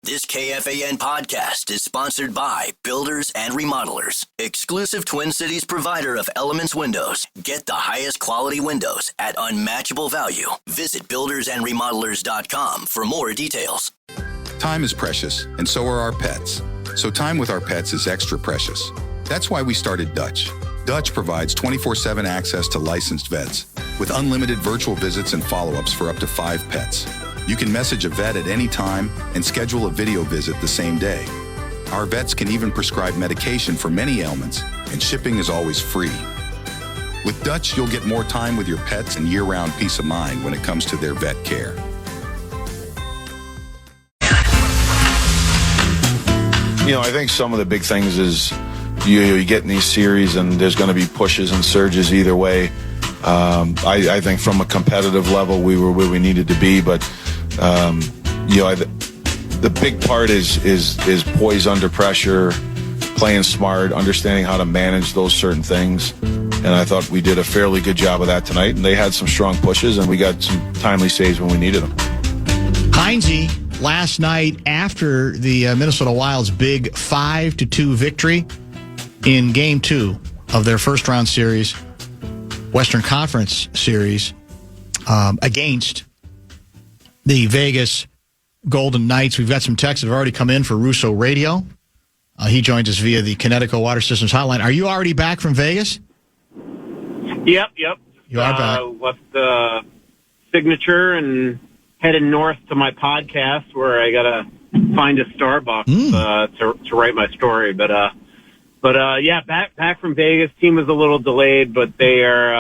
This KFAN podcast is sponsored by Builders and Remodelers, exclusive Twin Cities provider of Elements Windows. Get the highest quality windows at unmatchable value. Visit buildersandremodelers.com for more details. Time is precious, and so are our pets. So time with our pets is extra precious. That's why we started Dutch. Dutch provides 24/7 access to licensed vets with unlimited virtual visits and follow-ups for up to 5 pets. You can message a vet at any time and schedule a video visit the same day. Our vets can even prescribe medication for many ailments, and shipping is always free. With Dutch, you'll get more time with your pets and year-round peace of mind when it comes to their vet care. You know, I think some of the big things is you get in these series and there's going to be pushes and surges either way. I think from a competitive level, we were where we needed to be, but the big part is poise under pressure, playing smart, understanding how to manage those certain things. And I thought we did a fairly good job of that tonight. And they had some strong pushes, and we got some timely saves when we needed them. Heinze last night after the Minnesota Wild's big 5-2 victory in Game 2 of their first-round series, Western Conference series, against the Vegas Golden Knights. We've got some texts that have already come in for Russo Radio. He joins us via the Connecticut Water Systems hotline. Are you already back from Vegas? Yep. You are back. Left the signature and headed north to my podcast where I got to find a Starbucks to write my story. But back from Vegas. Team was a little delayed, but they're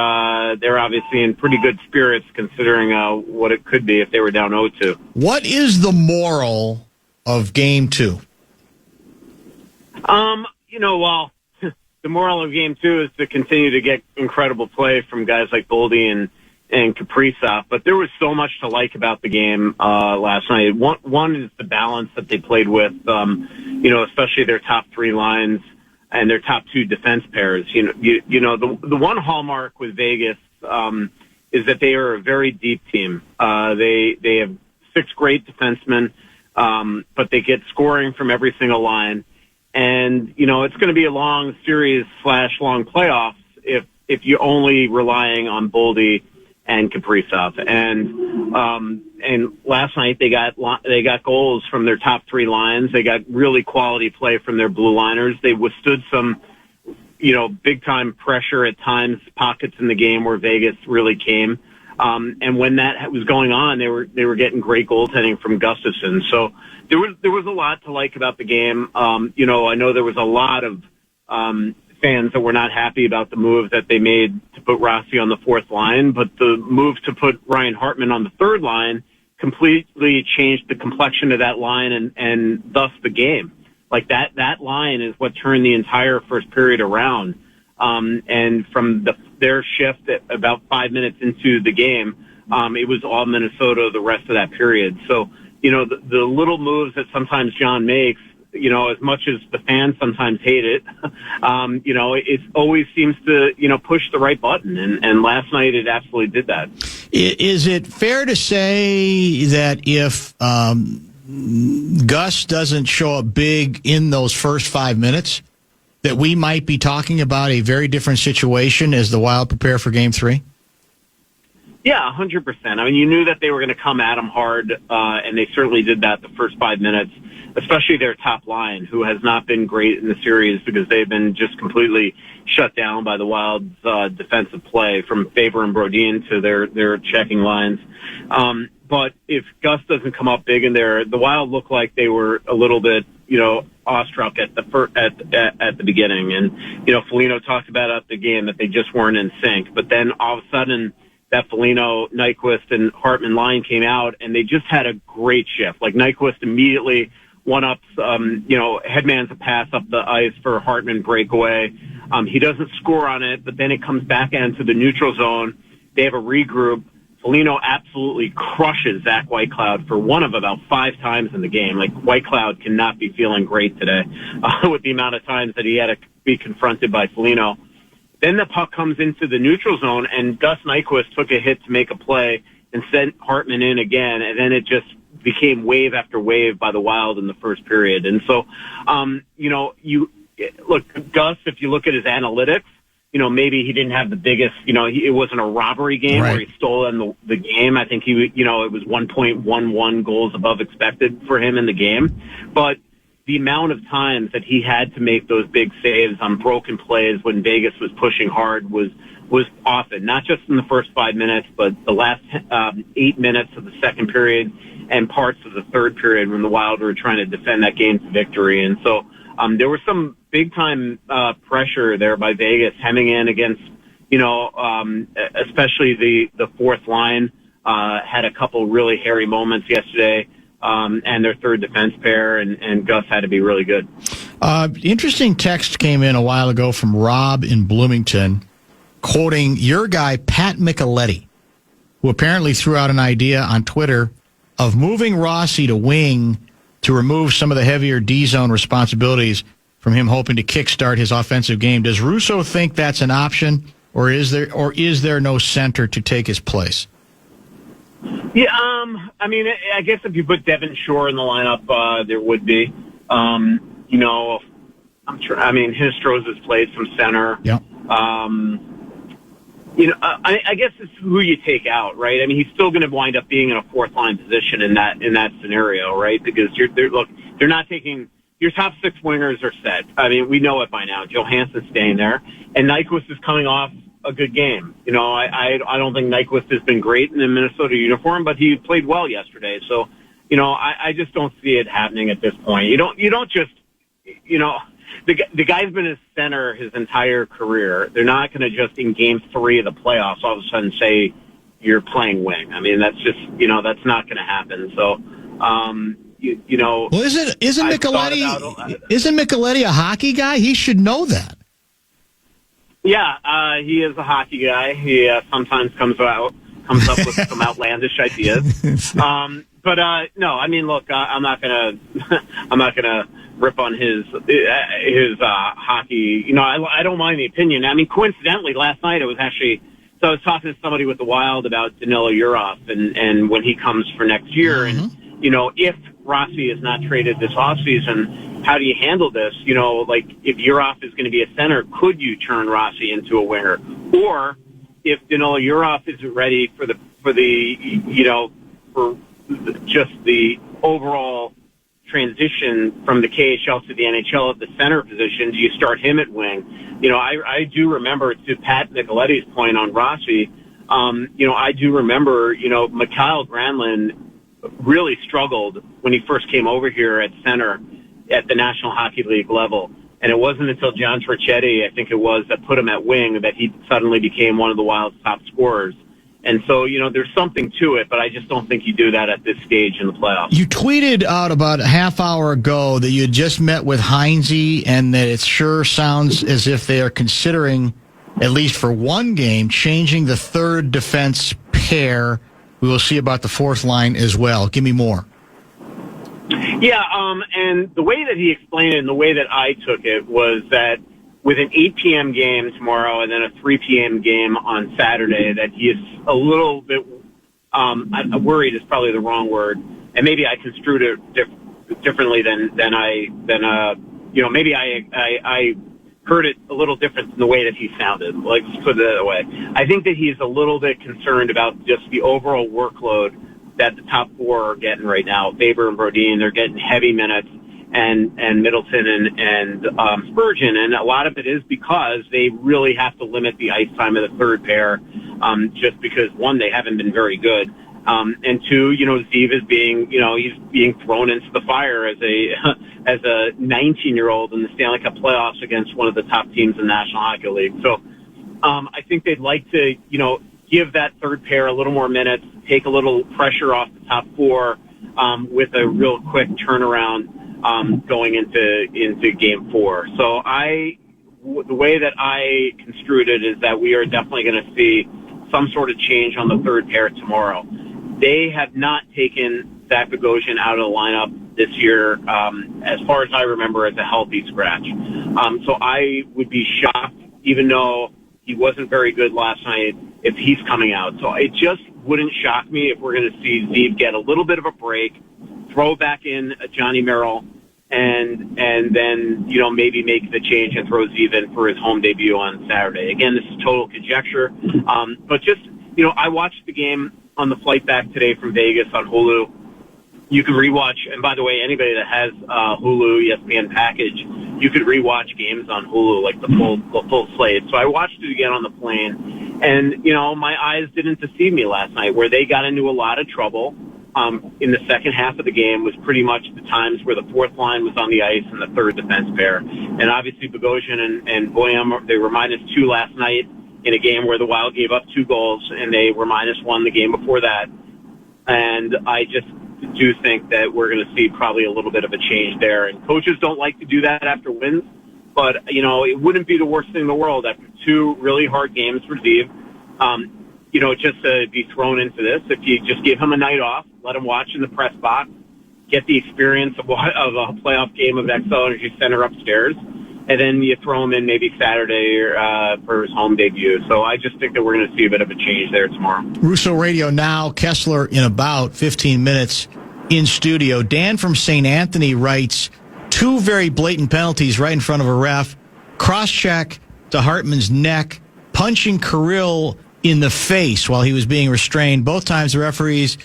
obviously in pretty good spirits considering what it could be if they were down 0-2. What is the moral of Game 2? The moral of Game 2 is to continue to get incredible play from guys like Boldy and Kaprizov. But there was so much to like about the game last night. One is the balance that they played with, especially their top 3 lines and their top 2 defense pairs. The one hallmark with Vegas is that they are a very deep team. They have 6 great defensemen, but they get scoring from every single line. And, it's going to be a long series / long playoffs if you're only relying on Boldy and Kaprizov. And last night they got goals from their top 3 lines. They got really quality play from their blue liners. They withstood some, big time pressure at times, pockets in the game where Vegas really came. And when that was going on, they were getting great goaltending from Gustafsson. So there was a lot to like about the game. I know there was a lot of fans that were not happy about the move that they made to put Rossi on the 4th line, but the move to put Ryan Hartman on the 3rd line completely changed the complexion of that line and thus the game. Like that line is what turned the entire first period around. And from their shift at about 5 minutes into the game, it was all Minnesota the rest of that period. So, the little moves that sometimes John makes, as much as the fans sometimes hate it, it always seems to, push the right button. And last night it absolutely did that. Is it fair to say that if Gus doesn't show up big in those first 5 minutes, that we might be talking about a very different situation as the Wild prepare for Game 3? Yeah, 100%. I mean, you knew that they were going to come at him hard, and they certainly did that the first 5 minutes, especially their top line, who has not been great in the series because they've been just completely shut down by the Wild's defensive play, from Faber and Brodin to their checking lines. But if Gus doesn't come up big in there, the Wild looked like they were a little bit, awestruck at the beginning. And, Foligno talked about at the game that they just weren't in sync. But then all of a sudden, that Foligno, Nyquist, and Hartman line came out, and they just had a great shift. Like, Nyquist immediately one-ups, headmans a pass up the ice for Hartman breakaway. He doesn't score on it, but then it comes back into the neutral zone. They have a regroup. Foligno absolutely crushes Zach Whitecloud for one of about 5 times in the game. Like, Whitecloud cannot be feeling great today with the amount of times that he had to be confronted by Foligno. Then the puck comes into the neutral zone, and Gus Nyquist took a hit to make a play and sent Hartman in again, and then it just became wave after wave by the Wild in the first period. And so, you look, Gus, if you look at his analytics, maybe he didn't have the biggest, it wasn't a robbery game where he stole in the game. I think it was 1.11 goals above expected for him in the game. But the amount of times that he had to make those big saves on broken plays when Vegas was pushing hard was often, not just in the first 5 minutes, but the last 8 minutes of the second period and parts of the third period when the Wild were trying to defend that game to victory. And so there was some big-time pressure there by Vegas hemming in against, especially the fourth line had a couple really hairy moments yesterday. And their third defense pair, and Gus had to be really good. Interesting text came in a while ago from Rob in Bloomington, quoting your guy, Pat Micheletti, who apparently threw out an idea on Twitter of moving Rossi to wing to remove some of the heavier D-zone responsibilities from him, hoping to kickstart his offensive game. Does Russo think that's an option, or is there no center to take his place? Yeah, I guess if you put Devin Shore in the lineup, there would be. Histros has played some center. Yeah. I guess it's who you take out, right? I mean, he's still going to wind up being in a fourth line position in that scenario, right? Because they're not taking your top six wingers are set. I mean, we know it by now. Johansson's staying there, and Nyquist is coming off a good game. I don't think Nyquist has been great in the Minnesota uniform, but he played well yesterday. So, I just don't see it happening at this point. You don't just, the guy's been a center his entire career. They're not going to just in game 3 of the playoffs all of a sudden say you're playing wing. I mean, that's just, that's not going to happen. So, well, isn't Micheletti a hockey guy? He should know that. Yeah, he is a hockey guy. He sometimes comes up with some outlandish ideas. But no, I mean, look, I'm not gonna rip on his hockey. I don't mind the opinion. I mean, coincidentally, last night I was talking to somebody with the Wild about Danilo Urov and when he comes for next year, and if Rossi is not traded this offseason, how do you handle this? If Urov is going to be a center, could you turn Rossi into a winger? Or if Danilo Urov isn't ready for just the overall transition from the KHL to the NHL at the center position, do you start him at wing? I do remember, to Pat Micheletti's point on Rossi, I do remember, Mikhail Granlund really struggled when he first came over here at center at the National Hockey League level. And it wasn't until John Torchetti, I think it was, that put him at wing that he suddenly became one of the Wild's top scorers. And so, there's something to it, but I just don't think you do that at this stage in the playoffs. You tweeted out about a half hour ago that you had just met with Heinze and that it sure sounds as if they are considering, at least for one game, changing the third defense pair. We will see about the fourth line as well. Give me more. Yeah, and the way that he explained it and the way that I took it was that with an 8 p.m. game tomorrow and then a 3 p.m. game on Saturday, that he is a little bit worried is probably the wrong word, and maybe I construed it differently than maybe I heard it a little different than the way that he sounded. Let's put it that way. I think that he's a little bit concerned about just the overall workload that the top four are getting right now. Faber and Brodin, they're getting heavy minutes, and Middleton and Spurgeon, and a lot of it is because they really have to limit the ice time of the third pair, just because, one, they haven't been very good, and two, Zeev is he's being thrown into the fire as a 19-year-old in the Stanley Cup playoffs against one of the top teams in the National Hockey League. So I think they'd like to, give that third pair a little more minutes, take a little pressure off the top four, with a real quick turnaround going into game 4. So the way that I construed it is that we are definitely going to see some sort of change on the third pair tomorrow. They have not taken Zach Bogosian out of the lineup this year, as far as I remember, as a healthy scratch. So I would be shocked, even though he wasn't very good last night, if he's coming out. So it just wouldn't shock me if we're going to see Zeev get a little bit of a break, throw back in Johnny Merrill, and then, maybe make the change and throw Zeven for his home debut on Saturday. Again, this is total conjecture. But just, I watched the game on the flight back today from Vegas on Hulu. You can rewatch, and by the way, anybody that has Hulu, ESPN package, you could rewatch games on Hulu, like the full slate. So I watched it again on the plane, and, my eyes didn't deceive me last night, where they got into a lot of trouble. In the second half of the game was pretty much the times where the fourth line was on the ice and the third defense pair. And obviously Bogosian and Boyum, they were -2 last night in a game where the Wild gave up 2 goals, and they were -1 the game before that. And I just do think that we're going to see probably a little bit of a change there. And coaches don't like to do that after wins, but, it wouldn't be the worst thing in the world after 2 really hard games for Steve. Just to be thrown into this, if you just give him a night off, let him watch in the press box, get the experience of a playoff game of XL Energy Center upstairs, and then you throw him in maybe Saturday for his home debut. So I just think that we're going to see a bit of a change there tomorrow. Russo Radio now, Kessler in about 15 minutes in studio. Dan from St. Anthony writes, 2 very blatant penalties right in front of a ref, cross-check to Hartman's neck, punching Kirill in the face while he was being restrained. Both times the referees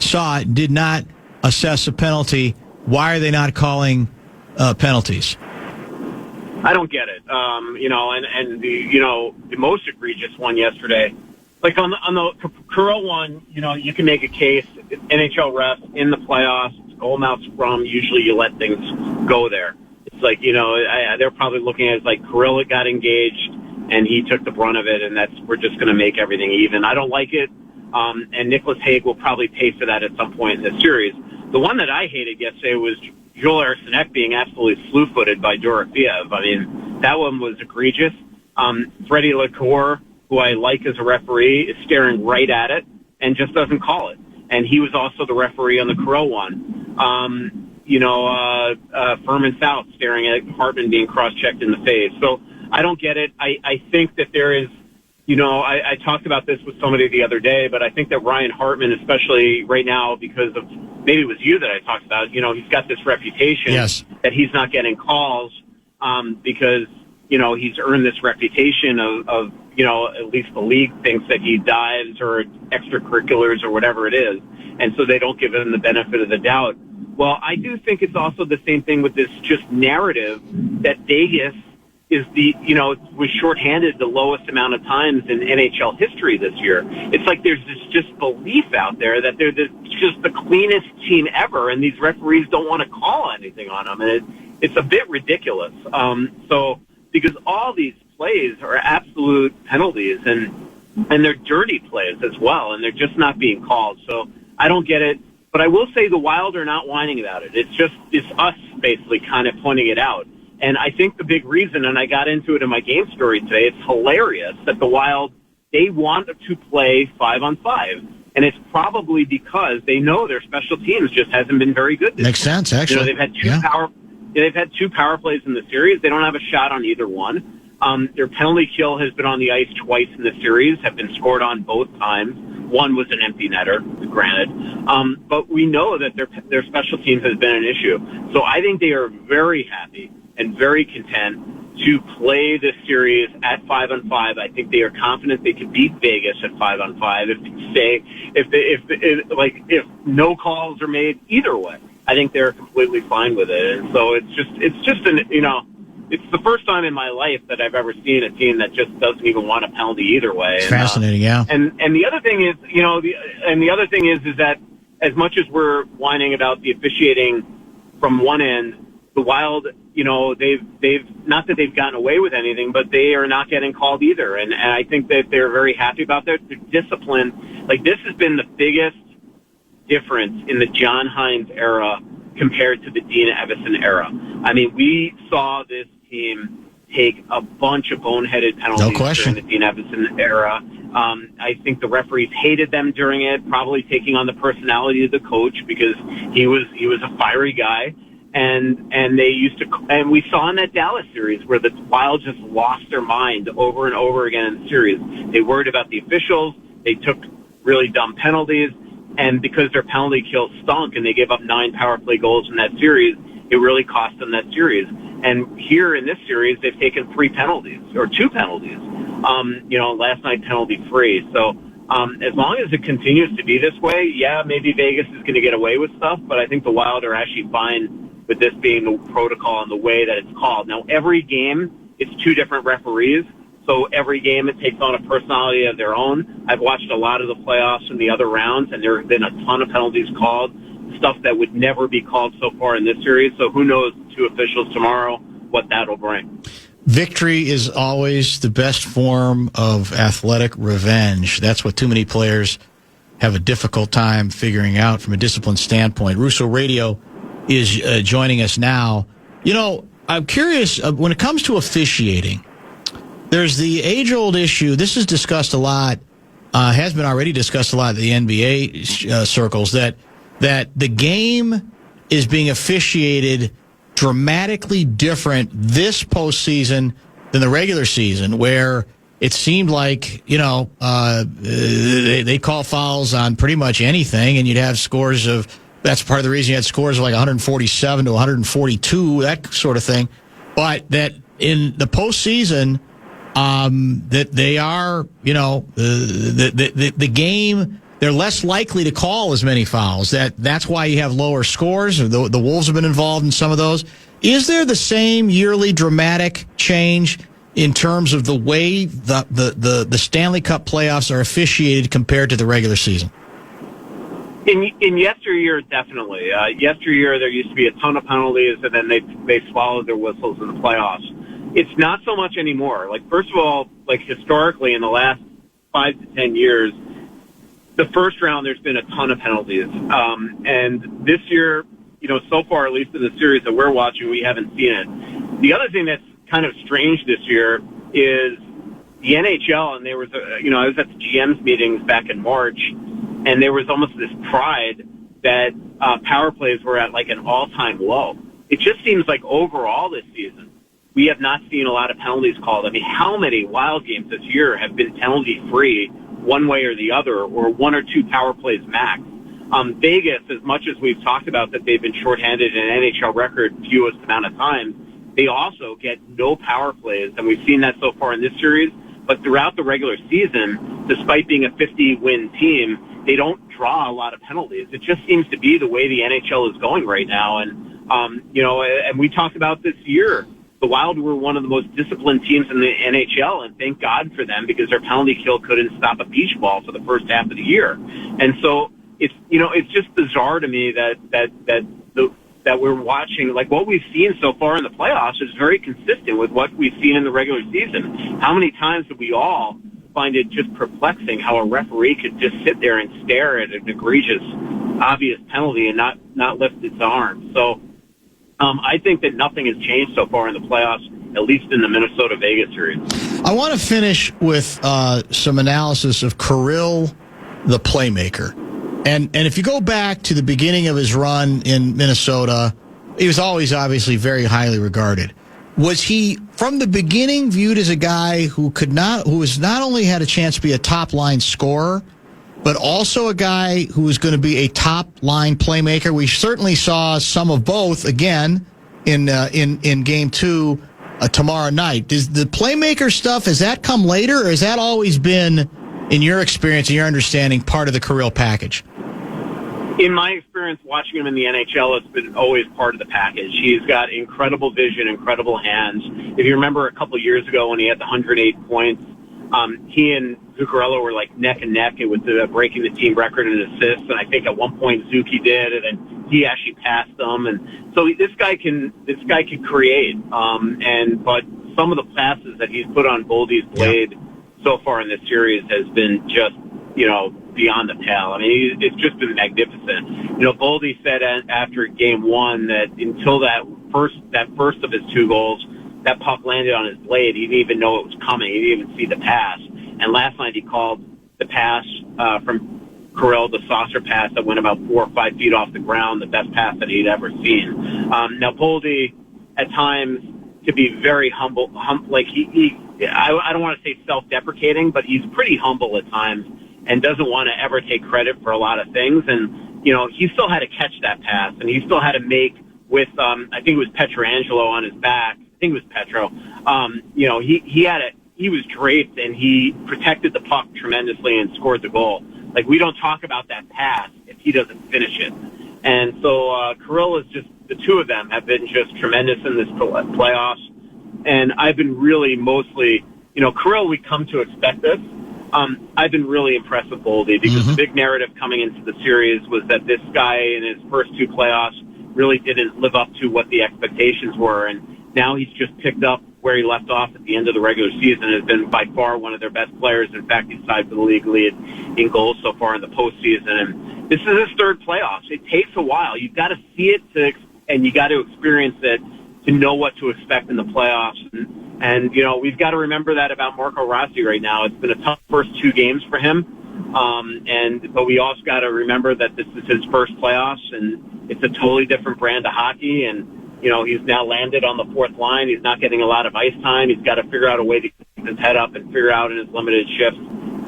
saw it, did not assess a penalty. Why are they not calling penalties? I don't get it. The most egregious one yesterday, like on the Kirill one, you can make a case. NHL refs in the playoffs, goal-mouth scrum, usually you let things go there. It's like, they're probably looking at it like Kirill got engaged and he took the brunt of it, and we're just going to make everything even. I don't like it, and Nicholas Hague will probably pay for that at some point in the series. The one that I hated yesterday was Joel Eriksson being absolutely slew-footed by Dorofeev. I mean, that one was egregious. Freddie Lacour, who I like as a referee, is staring right at it and just doesn't call it. And he was also the referee on the Kirill one. Furman South staring at Hartman being cross-checked in the face. So I don't get it. I think that there is, I talked about this with somebody the other day, but I think that Ryan Hartman, especially right now because of, maybe it was you that I talked about, he's got this reputation that he's not getting calls because, he's earned this reputation of, at least the league thinks that he dives or extracurriculars or whatever it is. And so they don't give him the benefit of the doubt. Well, I do think it's also the same thing with this just narrative that Vegas is was shorthanded the lowest amount of times in NHL history this year. It's like there's this just belief out there that they're just the cleanest team ever, and these referees don't want to call anything on them, and it's a bit ridiculous. Because all these plays are absolute penalties, and they're dirty plays as well, and they're just not being called. So I don't get it, but I will say the Wild are not whining about it. It's us basically kind of pointing it out. And I think the big reason, and I got into it in my game story today, it's hilarious that the Wild, they want to play 5-on-5. And it's probably because they know their special teams just hasn't been very good this Makes year. sense, actually. They've had two power plays in the series. They don't have a shot on either one. Their penalty kill has been on the ice twice in the series, have been scored on both times. One was an empty netter, granted. But we know that their special teams has been an issue. So I think they are very happy and very content to play this series at 5-on-5. I think they are confident they can beat Vegas at 5-on-5 if no calls are made either way. I think they're completely fine with it. And so it's the first time in my life that I've ever seen a team that just doesn't even want a penalty either way. It's fascinating, yeah. And the other thing is, is that as much as we're whining about the officiating from one end, the Wild, they've not that they've gotten away with anything, but they are not getting called either. And I think that they're very happy about their discipline. Like, this has been the biggest difference in the John Hines era compared to the Dean Evison era. I mean, we saw this team take a bunch of boneheaded penalties during the Dean Evison era. I think the referees hated them during it, probably taking on the personality of the coach because he was a fiery guy. And they used to, and we saw in that Dallas series where the Wild just lost their mind over and over again in the series. They worried about the officials. They took really dumb penalties. And because their penalty kill stunk and they gave up 9 power play goals in that series, it really cost them that series. And here in this series, they've taken 3 penalties, or 2 penalties, last night penalty free. So as long as it continues to be this way, yeah, maybe Vegas is going to get away with stuff, but I think the Wild are actually fine with this being the protocol and the way that it's called. Now, every game, it's 2 different referees. So every game it takes on a personality of their own. I've watched a lot of the playoffs and the other rounds, and there have been a ton of penalties called, stuff that would never be called so far in this series. So who knows, 2 officials tomorrow, what that'll bring. Victory is always the best form of athletic revenge. That's what too many players have a difficult time figuring out from a discipline standpoint. Russo Radio is joining us now. I'm curious, when it comes to officiating, there's the age-old issue. This is discussed a lot, has been already discussed a lot in the NBA circles, that the game is being officiated dramatically different this postseason than the regular season, where it seemed like, they call fouls on pretty much anything, and you'd have scores of, that's part of the reason you had scores of like 147 to 142, that sort of thing. But that in the postseason, that they are, the game, they're less likely to call as many fouls. That's why you have lower scores. The Wolves have been involved in some of those. Is there the same yearly dramatic change in terms of the way the Stanley Cup playoffs are officiated compared to the regular season? In yesteryear, definitely. Yesteryear, there used to be a ton of penalties, and then they swallowed their whistles in the playoffs. It's not so much anymore. Like, first of all, like historically in the last 5 to 10 years, the first round there's been a ton of penalties. And this year, so far, at least in the series that we're watching, we haven't seen it. The other thing that's kind of strange this year is the NHL, and there was I was at the GM's meetings back in March, and there was almost this pride that power plays were at like an all-time low. It just seems like overall this season, we have not seen a lot of penalties called. I mean, how many Wild games this year have been penalty-free one way or the other, or 1 or 2 power plays max? Vegas, as much as we've talked about that they've been shorthanded in NHL record fewest amount of times, they also get no power plays, and we've seen that so far in this series. But throughout the regular season, despite being a 50-win team, they don't draw a lot of penalties. It just seems to be the way the NHL is going right now. And, and we talked about this year. The Wild were one of the most disciplined teams in the NHL, and thank God for them, because their penalty kill couldn't stop a beach ball for the first half of the year. And so it's just bizarre to me that we're watching, like what we've seen so far in the playoffs is very consistent with what we've seen in the regular season. How many times do we all find it just perplexing how a referee could just sit there and stare at an egregious, obvious penalty and not lift its arm? So I think that nothing has changed so far in the playoffs, at least in the Minnesota-Vegas series. I want to finish with some analysis of Kirill, the playmaker. And if you go back to the beginning of his run in Minnesota, he was always obviously very highly regarded. Was he from the beginning viewed as a guy who was not only had a chance to be a top line scorer, but also a guy who was going to be a top line playmaker? We certainly saw some of both again in Game 2 tomorrow night. Does the playmaker stuff, has that come later, or has that always been, in your experience and your understanding, part of the Kirill package? In my experience watching him in the NHL, it's been always part of the package. He's got incredible vision, incredible hands. If you remember a couple of years ago when he had the 108 points, he and Zuccarello were like neck and neck with breaking the team record in assists. And I think at one point Zucchi did, and then he actually passed them. And so this guy can create. But some of the passes that he's put on Boldy's blade so far in this series has been just, beyond the pale. I mean, it's just been magnificent. Boldy said after Game 1 that until that first of his 2 goals, that puck landed on his blade, he didn't even know it was coming. He didn't even see the pass. And last night he called the pass from Kirill, the saucer pass that went about 4 or 5 feet off the ground, the best pass that he'd ever seen. Now, Boldy, at times, could be very humble. Like I don't want to say self-deprecating, but he's pretty humble at times. and doesn't want to ever take credit for a lot of things. And, he still had to catch that pass, and he still had to make with, I think it was Petrangelo on his back. I think it was Petro. He was draped, and he protected the puck tremendously and scored the goal. Like, we don't talk about that pass if he doesn't finish it. And so Kirill is just, the two of them have been just tremendous in this playoffs. And I've been really mostly, Kirill, we come to expect this. I've been really impressed with Boldy because the big narrative coming into the series was that this guy in his first two playoffs really didn't live up to what the expectations were. And now he's just picked up where he left off at the end of the regular season and has been by far one of their best players. In fact, he's tied for the league lead in goals so far in the postseason. And this is his third playoffs. It takes a while. You've got to see it and you got to experience it to know what to expect in the playoffs. And we've got to remember that about Marco Rossi right now. It's been a tough first two games for him. But we also got to remember that this is his first playoffs, and it's a totally different brand of hockey. And, he's now landed on the fourth line. He's not getting a lot of ice time. He's got to figure out a way to keep his head up and figure out in his limited shifts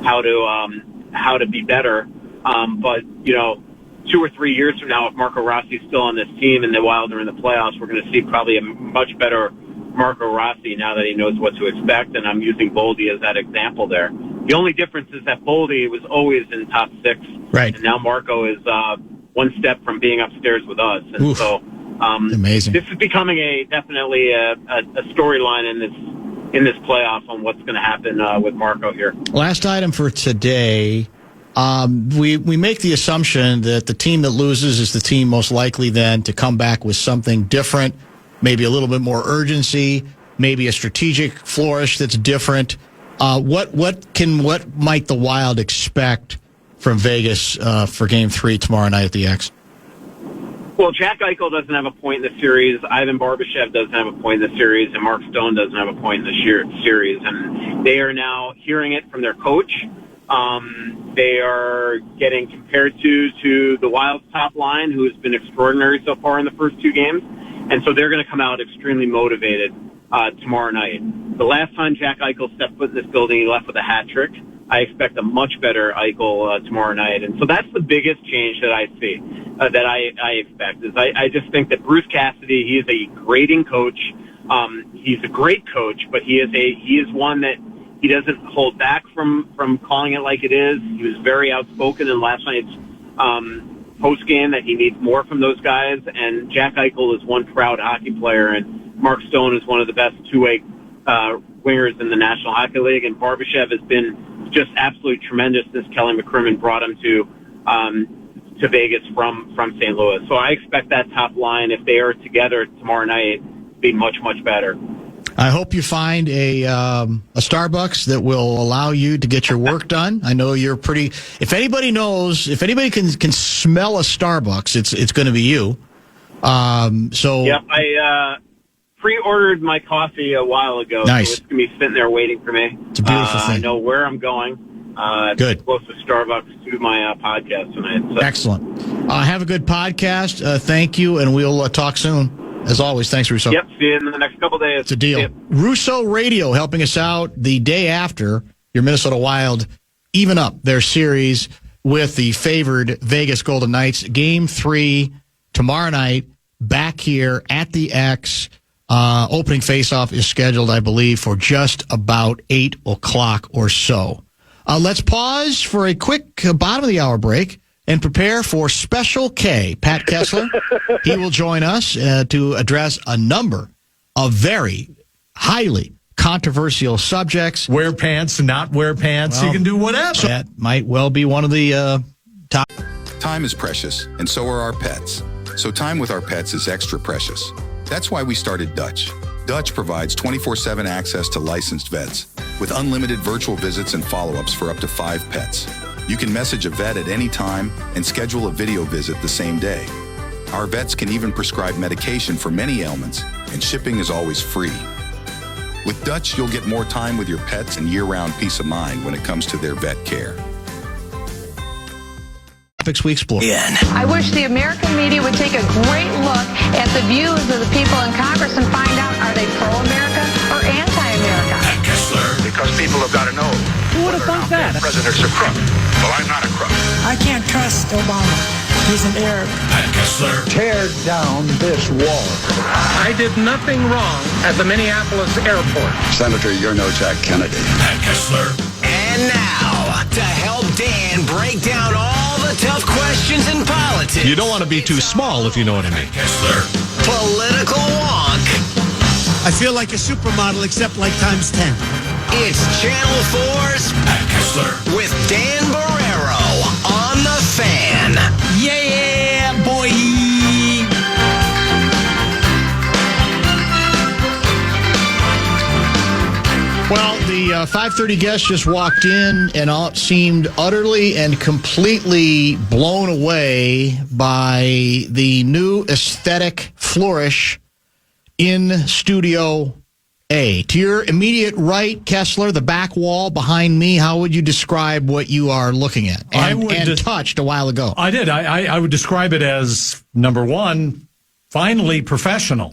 how to be better. But 2 or 3 years from now, if Marco Rossi's still on this team and the Wild are in the playoffs, we're going to see probably a much better Marco Rossi now that he knows what to expect, and I'm using Boldy as that example there. The only difference is that Boldy was always in top six, right? And now Marco is one step from being upstairs with us, and so amazing. This is becoming definitely a storyline in this playoff on what's going to happen with Marco here. Last item for today. We make the assumption that the team that loses is the team most likely then to come back with something different, maybe a little bit more urgency, maybe a strategic flourish that's different. What might the Wild expect from Vegas for Game 3 tomorrow night at the X? Well, Jack Eichel doesn't have a point in the series. Ivan Barbashev doesn't have a point in the series, and Mark Stone doesn't have a point in the series. And they are now hearing it from their coach. They are getting compared to the Wild's top line, who has been extraordinary so far in the first two games. And so they're going to come out extremely motivated tomorrow night. The last time Jack Eichel stepped foot in this building, he left with a hat trick. I expect a much better Eichel tomorrow night. And so that's the biggest change that I see, that I expect. Is I just think that Bruce Cassidy, he is a grading coach. He's a great coach, but he is one that he doesn't hold back from calling it like it is. He was very outspoken in last night's post-game that he needs more from those guys. And Jack Eichel is one proud hockey player, and Mark Stone is one of the best two-way wingers in the National Hockey League. And Barbashev has been just absolutely tremendous since Kelly McCrimmon brought him to Vegas from St. Louis. So I expect that top line, if they are together tomorrow night, to be much, much better. I hope you find a Starbucks that will allow you to get your work done. I know you're pretty. If anybody can smell a Starbucks, it's going to be you. Yeah, I pre-ordered my coffee a while ago. Nice. So it's going to be sitting there waiting for me. It's a beautiful thing. I know where I'm going. Good. It's close to Starbucks to my podcast tonight. So. Excellent. Have a good podcast. Thank you, and we'll talk soon. As always, thanks, Russo. Yep, see you in the next couple days. It's a deal. Russo Radio helping us out the day after your Minnesota Wild even up their series with the favored Vegas Golden Knights. Game 3 tomorrow night back here at the X. Opening faceoff is scheduled, I believe, for just about 8 o'clock or so. Let's pause for a quick bottom of the hour break and prepare for Special K, Pat Kessler. He will join us to address a number of very highly controversial subjects. Wear pants, not wear pants. Well, you can do whatever. That might well be one of the top. Time is precious, and so are our pets. So time with our pets is extra precious. That's why we started Dutch. Dutch provides 24/7 access to licensed vets with unlimited virtual visits and follow-ups for up to 5 pets. You can message a vet at any time and schedule a video visit the same day. Our vets can even prescribe medication for many ailments, and shipping is always free. With Dutch, you'll get more time with your pets and year-round peace of mind when it comes to their vet care. Topics we explore. I wish the American media would take a great look at the views of the people in Congress and find out, are they pro-America or anti-America? Pat Kessler. Because people have got to know. Who would have thought that? president's a crook. Well, I'm not a crook. I can't trust Obama. He's an Arab. Pat Kessler. Tear down this wall. I did nothing wrong at the Minneapolis airport. Senator, you're no Jack Kennedy. Pat Kessler. And now, to help Dan break down all the tough questions in politics. You don't want to be too small, if you know what I mean. Pat Kessler. Political Wonk. I feel like a supermodel, except like times 10. It's Channel 4's Pat Kessler. with Dan Barrero on the Fan. Yeah, boy. Well, the 5:30 guest just walked in and seemed utterly and completely blown away by the new aesthetic flourish in Studio A. To your immediate right, Kessler, the back wall behind me, how would you describe what you are looking at and touched a while ago? I did. I would describe it as, number one, finally professional.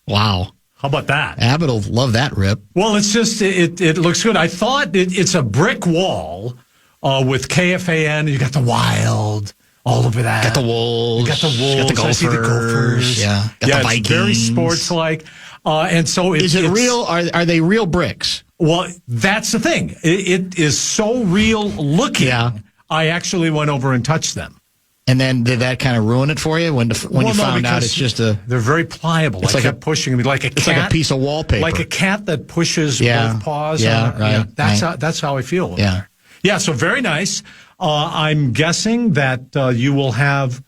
Wow. How about that? Abbott will love that rip. Well, it's just, it looks good. I thought it's a brick wall with KFAN. You got the Wild all over that. Got the Wolves. You got the Wolves. Got the Gophers. I see the Gophers. Yeah. Got the Vikings. It's very sports-like. And so is it real? Are they real bricks? Well, that's the thing. It is so real looking. Yeah. I actually went over and touched them. And then did that kind of ruin it for you when you found out it's just a? They're very pliable. It's I kept pushing them like a cat. It's like a piece of wallpaper, like a cat that pushes both paws. Yeah, right. That's how I feel. Yeah, yeah. So very nice. I'm guessing that you will have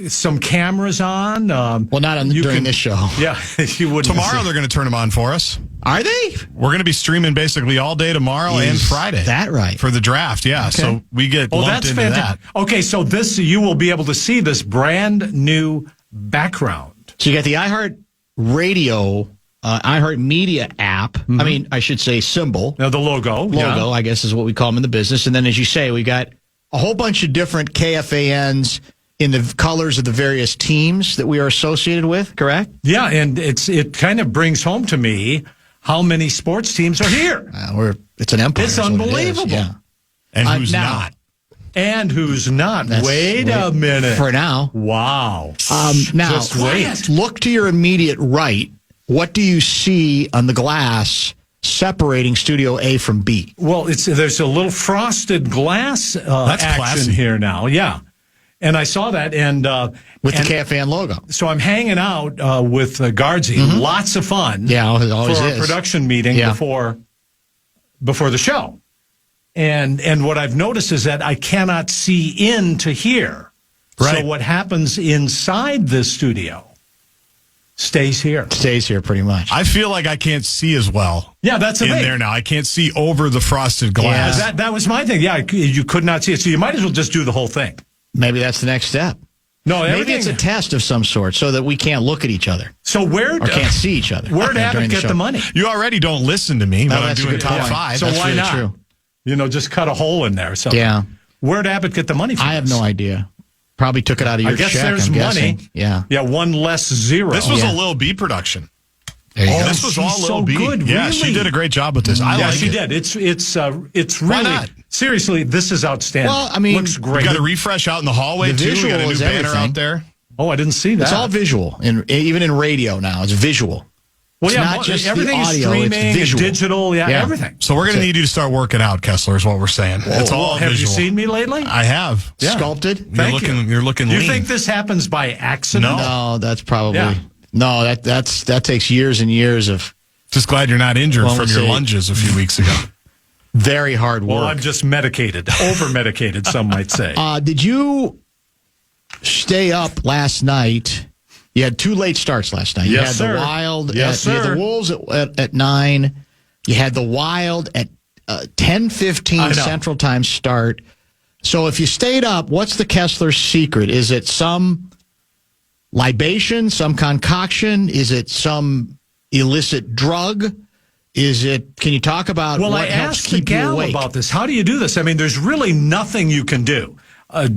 some cameras on. Well, not during this show. Yeah, you would. Tomorrow they're going to turn them on for us. Are they? We're going to be streaming basically all day tomorrow and Friday. That right? For the draft, yeah. Okay. So we get lumped into that. Okay, so you will be able to see this brand new background. So you got the iHeart Radio, iHeart Media app. Mm-hmm. I mean, I should say symbol. Now the logo, I guess is what we call them in the business. And then, as you say, we got a whole bunch of different KFANs in the colors of the various teams that we are associated with. Correct? Yeah, and it kind of brings home to me how many sports teams are here. It's an empire. It's unbelievable. Yeah. And who's not? And who's not? Wait a minute. For now. Wow. Now, just wait. Look to your immediate right. What do you see on the glass separating Studio A from B? Well, there's a little frosted glass action classy here now. Yeah. And I saw that, and with the KFAN logo. So I'm hanging out with Guardsy. Mm-hmm. Lots of fun. Yeah, it always for is. a production meeting before the show. And what I've noticed is that I cannot see into here. Right. So what happens inside this studio stays here. Stays here, pretty much. I feel like I can't see as well. Yeah, that's the in thing. there now. I can't see over the frosted glass. Yeah, that was my thing. Yeah, you could not see it. So you might as well just do the whole thing. Maybe that's the next step. No, maybe it's a test of some sort so that we can't look at each other. So can't see each other. Where'd Abbott get the money? You already don't listen to me, but I'm doing top point. 5. So that's why really not? True. Just cut a hole in there or something. Yeah. Where'd Abbott get the money from? I have no idea. Probably took it out of your check. I guess there's money. Yeah. Yeah, one less zero. This was a Lil B production. This was all Lil B. Good, yeah, really? she did a great job with this. I like she it. did. It's really, why not? Seriously, this is outstanding. Well, I mean, looks great. We got a refresh out in the hallway The too. We got a visual new is banner everything. out there. Oh, I didn't see that. It's all visual, even in radio now. It's visual. Well, it's not just everything the audio, is streaming, it's visual. digital, everything. So we're going to need you to start working out, Kessler, is what we're saying. It's all Have visual. you seen me lately? I have. Yeah. Sculpted? You're looking Do lean. you think this happens by accident? No, that's probably... Yeah. No, that takes years and years of... Just glad you're not injured Well, from let's your see. lunges a few weeks ago. Very hard work. Well, I'm just medicated. Over-medicated, some might say. Did you stay up last night? You had 2 late starts last night. You Yes, had sir. the Wild. Yes, you had sir. the Wolves at 9. You had the Wild at 10:15 Central Time start. So if you stayed up, what's the Kessler secret? Is it some libation, some concoction? Is it some illicit drug? Can you talk about Well, what I helps asked the keep you gal awake? about this. How do you do this? I mean, there's really nothing you can do.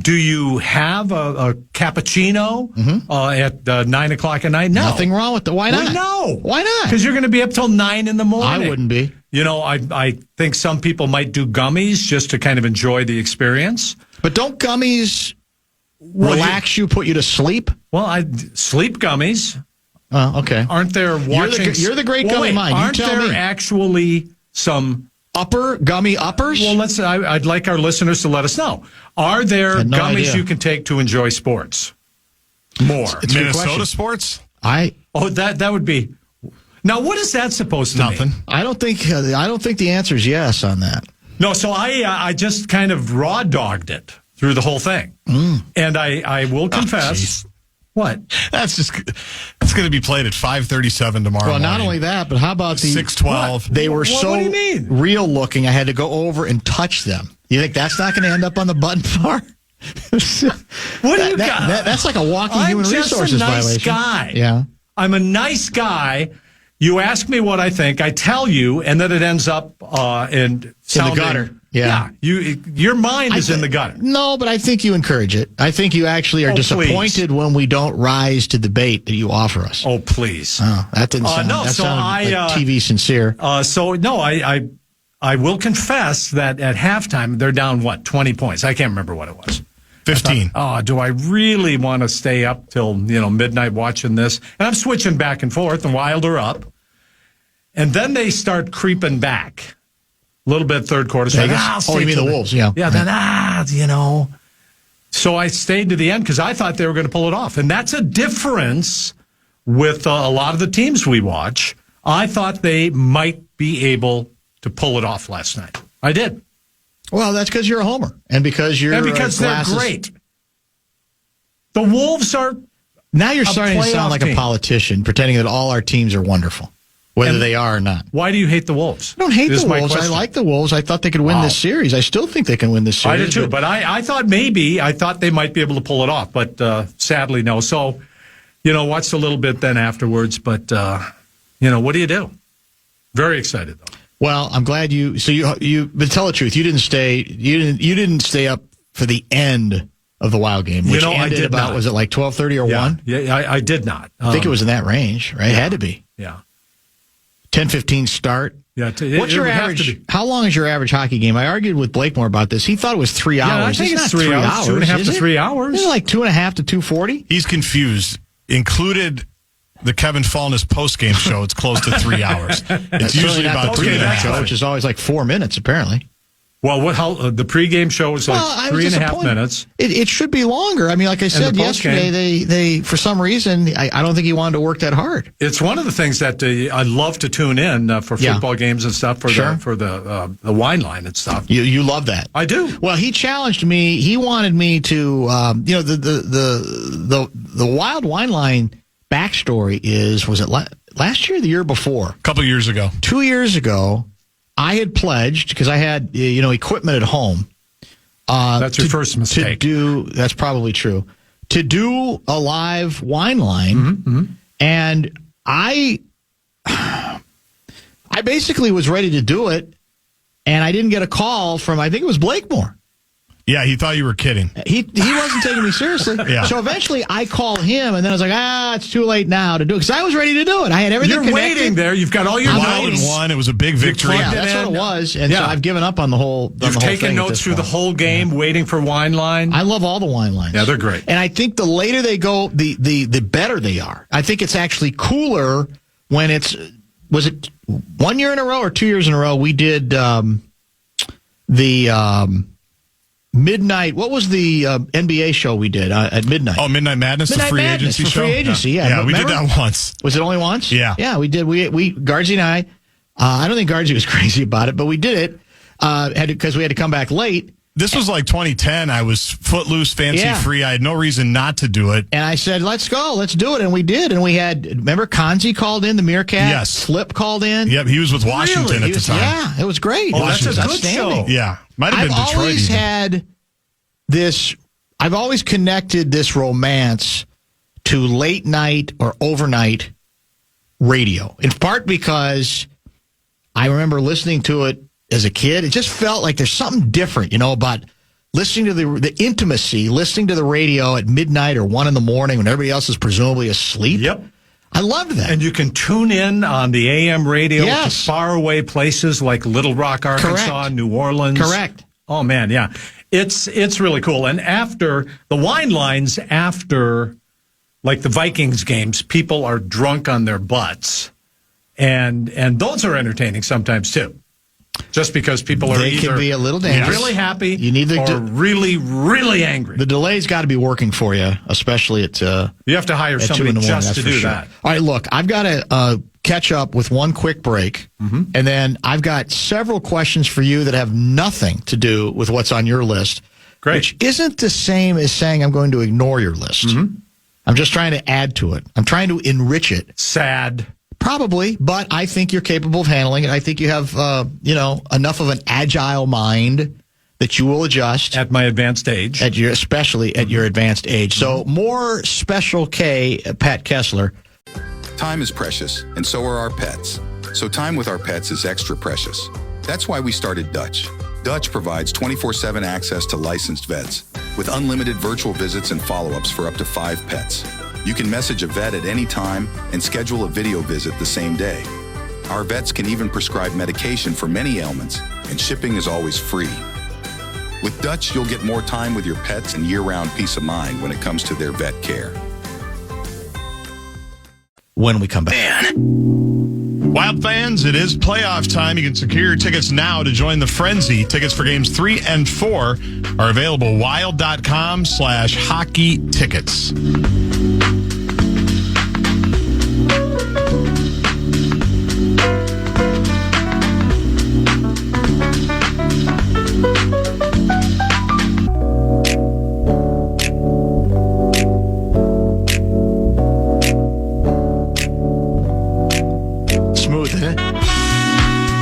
Do you have a cappuccino at 9 o'clock at night? No. Nothing wrong with that. Why not? No. Why not? Because you're going to be up till 9 in the morning. I wouldn't be. I think some people might do gummies just to kind of enjoy the experience. But don't gummies relax you, put you to sleep? Well, sleep gummies. Oh, okay. Aren't there watching? You're the great gummy mind. Aren't there actually some gummy uppers? Well, I'd like our listeners to let us know. Are there gummies idea. you can take to enjoy sports? More. It's Minnesota sports? That would be. Now, what is that supposed to Nothing. mean? I don't think the answer is yes on that. No, so I just kind of raw dogged it through the whole thing, and I will confess. What? It's going to be played at 5:37 tomorrow. Well, morning. not only that, but how about the 6:12? They were so what do you mean? real looking. I had to go over and touch them. You think that's not going to end up on the button bar? What do you got? That's like a walking human resources I'm just a nice violation. guy. Yeah, I'm a nice guy. You ask me what I think, I tell you, and then it ends up in the gutter. Yeah. Your mind is in the gutter. No, but I think you encourage it. I think you actually are disappointed when we don't rise to the bait that you offer us. Oh, please. Oh, that didn't sound. No, that so sounded like TV sincere. I will confess that at halftime they're down 20 points. I can't remember what it was. 15. Do I really want to stay up till midnight watching this? And I'm switching back and forth, and Wilder up, and then they start creeping back a little bit third quarter. So you mean the Wolves? Yeah, yeah. Then So I stayed to the end because I thought they were going to pull it off, and that's a difference with a lot of the teams we watch. I thought they might be able to pull it off last night. I did. Well, that's because you're a homer, and because they're great. The Wolves are. Now you're starting to sound like team. a politician, pretending that all our teams are wonderful, whether they are or not. Why do you hate the Wolves? I don't hate the Wolves. I like the Wolves. I thought they could win this series. I still think they can win this series. I did too, but I thought they might be able to pull it off, but sadly no. So, watched a little bit then afterwards, but what do you do? Very excited though. Well, I'm glad but tell the truth, you didn't stay up for the end of the Wild game, which ended I did about, not. Was it like 12:30 or 1? Yeah, I did not. I think it was in that range, right? It had to be. Yeah. 10:15 start. Yeah. What's your average? How long is your average hockey game? I argued with Blakemore about this. He thought it was 3 hours. Yeah, I think it's 3 hours. 2.5 to 3 hours. Isn't it like 2.5 to 2:40? He's confused. Included the Kevin Fallness post-game show, it's close to 3 hours. It's usually about 3.5 show, which is always like 4 minutes, apparently. Well, the pregame show is like 3.5 minutes. It should be longer. I mean, like I said yesterday, they for some reason, I don't think he wanted to work that hard. It's one of the things that I love to tune in for football games and stuff for the wine line and stuff. You love that. I do. Well, he challenged me. He wanted me to, the Wild Wine Line backstory was it last year or the year before? A couple years ago. 2 years ago, I had pledged, because I had equipment at home. That's your first mistake. That's probably true. To do a live wine line, and I basically was ready to do it, and I didn't get a call from, I think it was Blakemore. Yeah, he thought you were kidding. He wasn't taking me seriously. Yeah. So eventually I called him, and then I was like, it's too late now to do it. Because I was ready to do it. I had everything You're connected. waiting there. You've got all your Wild notes. and won. It was a big victory. Yeah, that's what it was. And so I've given up on the whole You've whole taken thing notes through the whole game, waiting for wine line. I love all the wine lines. Yeah, they're great. And I think the later they go, the better they are. I think it's actually cooler when was it 1 year in a row or 2 years in a row, we did midnight. What was the NBA show we did at midnight? Oh, Midnight Madness, the free agency show. Free agency, yeah. Yeah, we did that once. Was it only once? Yeah. Yeah, we did. We Guardsy and I don't think Guardsy was crazy about it, but we did it because we had to come back late. This was like 2010. I was footloose, fancy-free. I had no reason not to do it. And I said, let's go. Let's do it. And we did. And we had, remember, Kanzi called in, the Meerkat? Yes. Flip called in. Yep, he was with Washington at the time. Yeah, it was great. Oh, that's a good show. Yeah. Might have been Detroit. I've always had this, I've always connected this romance to late night or overnight radio, in part because I remember listening to it as a kid. It just felt like there's something different, about listening to the intimacy, listening to the radio at midnight or 1 a.m. when everybody else is presumably asleep. Yep. I loved that. And you can tune in on the AM radio to faraway places like Little Rock, Arkansas, New Orleans. Correct. Oh, man, yeah. It's really cool. And after the wine lines, after like the Vikings games, people are drunk on their butts. And those are entertaining sometimes, too. Just because people are either can be a little dangerous. Really happy or really, really angry. The delay's got to be working for you, especially at you have to hire somebody just to do that. All right, look, I've got to catch up with one quick break, and then I've got several questions for you that have nothing to do with what's on your list. Great. Which isn't the same as saying I'm going to ignore your list. I'm just trying to add to it. I'm trying to enrich it. Sad. Probably, but I think you're capable of handling it. I think you have, enough of an agile mind that you will adjust at my advanced age, especially at your advanced age. So more Special K, Pat Kessler. Time is precious, and so are our pets. So time with our pets is extra precious. That's why we started Dutch. Dutch provides 24/7 access to licensed vets with unlimited virtual visits and follow-ups for up to 5 pets. You can message a vet at any time and schedule a video visit the same day. Our vets can even prescribe medication for many ailments, and shipping is always free. With Dutch, you'll get more time with your pets and year-round peace of mind when it comes to their vet care. When we come back. Wild fans, it is playoff time. You can secure your tickets now to join the frenzy. Tickets for games 3 and 4 are available. Wild.com/hockey tickets.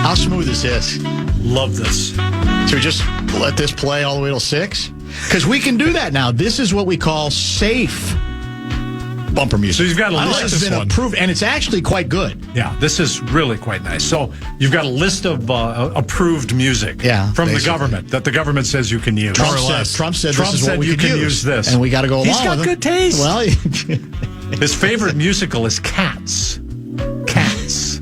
How smooth is this? Love this. Should we just let this play all the way till 6? Because we can do that now. This is what we call safe bumper music. So you've got a list. This has been approved, and it's actually quite good. Yeah, this is really quite nice. So you've got a list of approved music from the government that the government says you can use. Trump said this is what we can use this. And we got to go along with it. He's got good taste. Well, his favorite musical is Cats. Cats.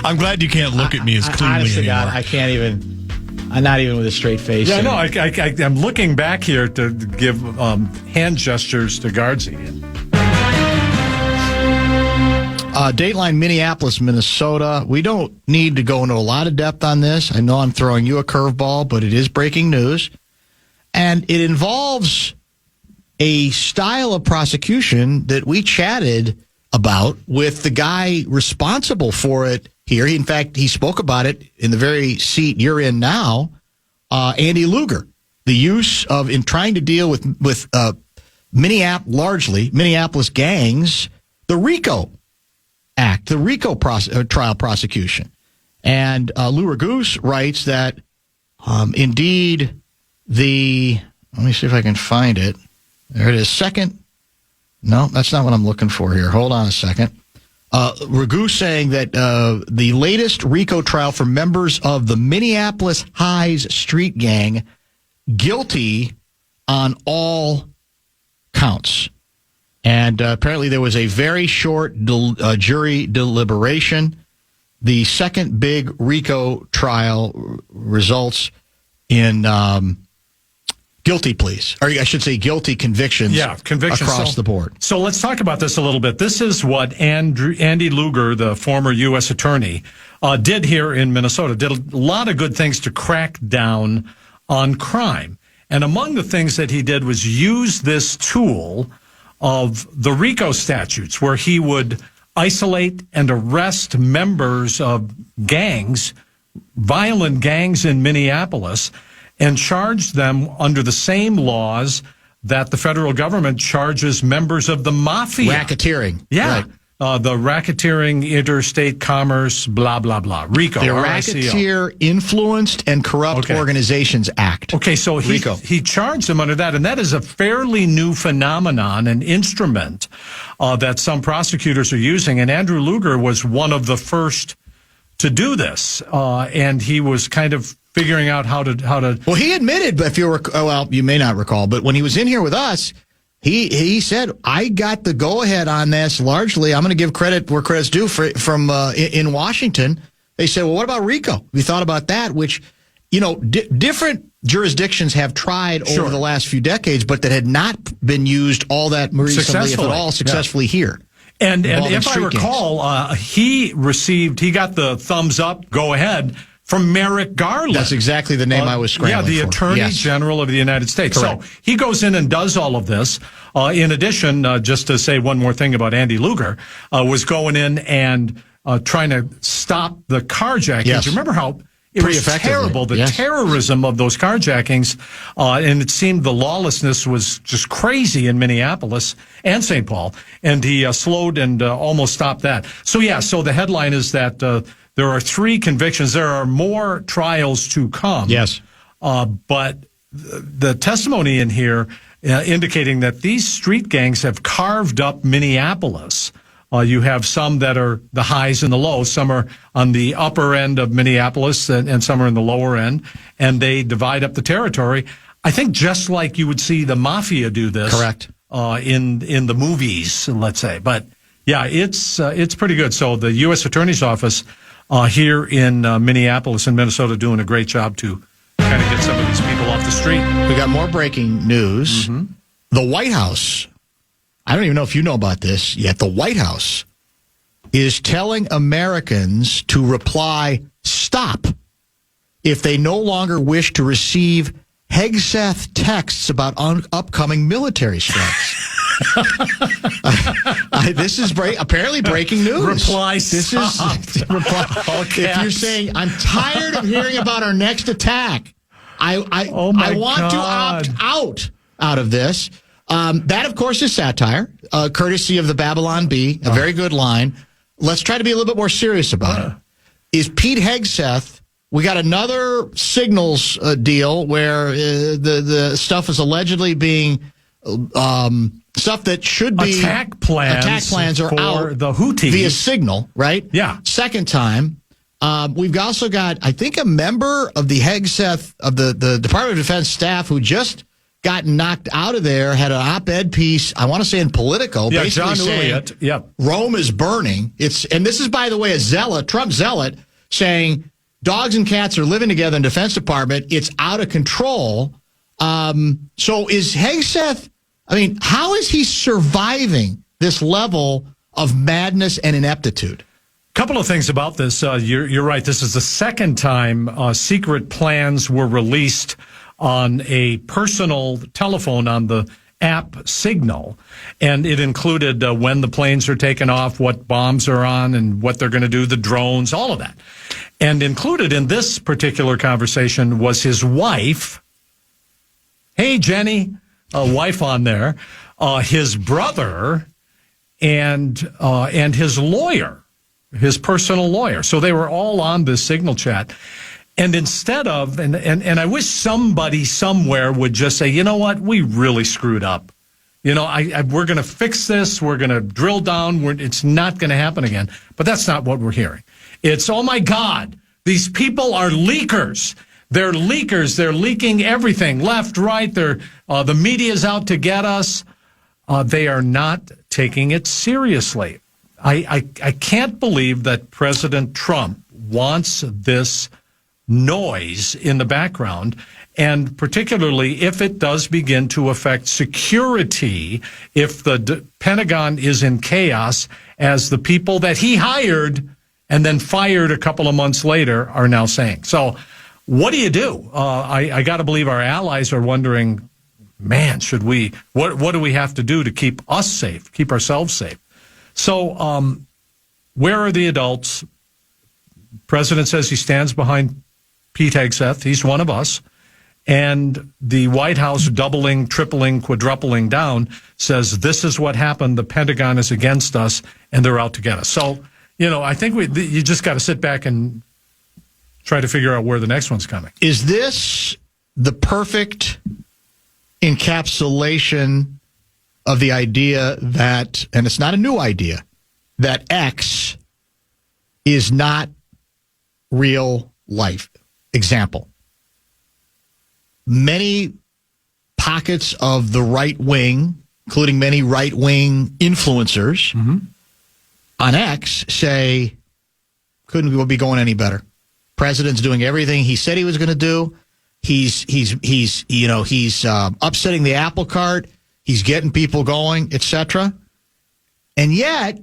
I'm glad you can't look at me as cleanly honestly, anymore. God, I can't even. I'm not even with a straight face. Yeah, no, I'm looking back here to give hand gestures to Guardsy. Dateline Minneapolis, Minnesota. We don't need to go into a lot of depth on this. I know I'm throwing you a curveball, but it is breaking news. And it involves a style of prosecution that we chatted about with the guy responsible for it here. In fact, he spoke about it in the very seat you're in now, Andy Luger. The use of, in trying to deal with Minneapolis gangs, the RICO Act, the RICO trial prosecution. And Lou Ragoose writes that indeed let me see if I can find it. There it is. No, that's not what I'm looking for here. Hold on a second. Ragoose saying that the latest RICO trial for members of the Minneapolis Highs street gang guilty on all counts. And apparently there was a very short jury deliberation. The second big RICO trial results in guilty pleas, or I should say guilty convictions, across the board. So let's talk about this a little bit. This is what Andy Luger, the former U.S. attorney, did here in Minnesota. Did a lot of good things to crack down on crime. And among the things that he did was use this tool of the RICO statutes, where he would isolate and arrest members of gangs, violent gangs in Minneapolis, and charge them under the same laws that the federal government charges members of the mafia. Racketeering. Yeah. Right. The Racketeering, Interstate Commerce, blah, blah, blah. RICO. The Racketeer Influenced and Corrupt Organizations Act. Okay, so he charged them under that, and that is a fairly new phenomenon, an instrument that some prosecutors are using. And Andrew Luger was one of the first to do this, and he was kind of figuring out how to. Well, he admitted, but if you may not recall, but when he was in here with us, he said, "I got the go ahead on this largely. I'm going to give credit where credit's due from in Washington." They said, "Well, what about RICO? We thought about that," which, different jurisdictions have tried over the last few decades, but that had not been used all that recently, if at all, successfully here. And if I recall, he got the thumbs up, go ahead, from Merrick Garland. That's exactly the name I was scrambling for. Yeah, the Attorney General of the United States. Correct. So he goes in and does all of this. In addition, just to say one more thing about Andy Lugar, was going in and trying to stop the carjackings. Yes. Remember how it was terrible, the terrorism of those carjackings, and it seemed the lawlessness was just crazy in Minneapolis and St. Paul, and he slowed and almost stopped that. So the headline is that there are 3 convictions. There are more trials to come. Yes. But the testimony in here indicating that these street gangs have carved up Minneapolis. You have some that are the highs and the lows. Some are on the upper end of Minneapolis and some are in the lower end, and they divide up the territory. I think just like you would see the mafia do this. Correct. In the movies, let's say. But yeah, it's pretty good. So the U.S. Attorney's Office here in Minneapolis and Minnesota doing a great job to kind of get some of these people off the street. We got more breaking news. Mm-hmm. The White House, I don't even know if you know about this yet, the White House is telling Americans to reply stop if they no longer wish to receive Hegseth texts about upcoming military strikes. This is apparently breaking news. Reply stop. If you're saying, I'm tired of hearing about our next attack, I want to opt out of this. That, of course, is satire, courtesy of the Babylon Bee, a very good line. Let's try to be a little bit more serious about it. Is Pete Hegseth, we got another signals deal where the stuff is allegedly being stuff that should be attack plans are for out the Houthis via signal, right? Yeah. Second time. We've also got, I think, a member of the Hegseth, of the Department of Defense staff who just got knocked out of there, had an op-ed piece, I want to say in Politico, basically John saying Elliott, Rome is burning. And this is, by the way, a Trump zealot, saying dogs and cats are living together in the Defense Department. It's out of control. So is Hegseth, how is he surviving this level of madness and ineptitude? Couple of things about this. You're right. This is the second time secret plans were released on a personal telephone on the app Signal, and it included when the planes are taken off, what bombs are on, and what they're going to do, the drones, all of that. And included in this particular conversation was his wife. Hey, Jenny, a wife on there, his brother, and his lawyer, his personal lawyer. So they were all on this Signal chat. And instead of, and I wish somebody somewhere would just say, you know what, we really screwed up. We're going to fix this. We're going to drill down. It's not going to happen again. But that's not what we're hearing. It's, oh my God, these people are leakers. They're leakers. They're leaking everything, left, right. The media's out to get us. They are not taking it seriously. I can't believe that President Trump wants this noise in the background, and particularly if it does begin to affect security, if the Pentagon is in chaos, as the people that he hired and then fired a couple of months later are now saying. So what do you do? I got to believe our allies are wondering, man, what do we have to do to keep us safe, keep ourselves safe? So where are the adults? President says he stands behind Pete Hegseth. He's one of us. And the White House, doubling, tripling, quadrupling down, says this is what happened. The Pentagon is against us, and they're out to get us. So, I think you just got to sit back and try to figure out where the next one's coming. Is this the perfect encapsulation of the idea that, and it's not a new idea, that X is not real life example. Many pockets of the right wing, including many right wing influencers on X, say couldn't be going any better. President's doing everything he said he was going to do. He's upsetting the apple cart. He's getting people going, etc. And yet,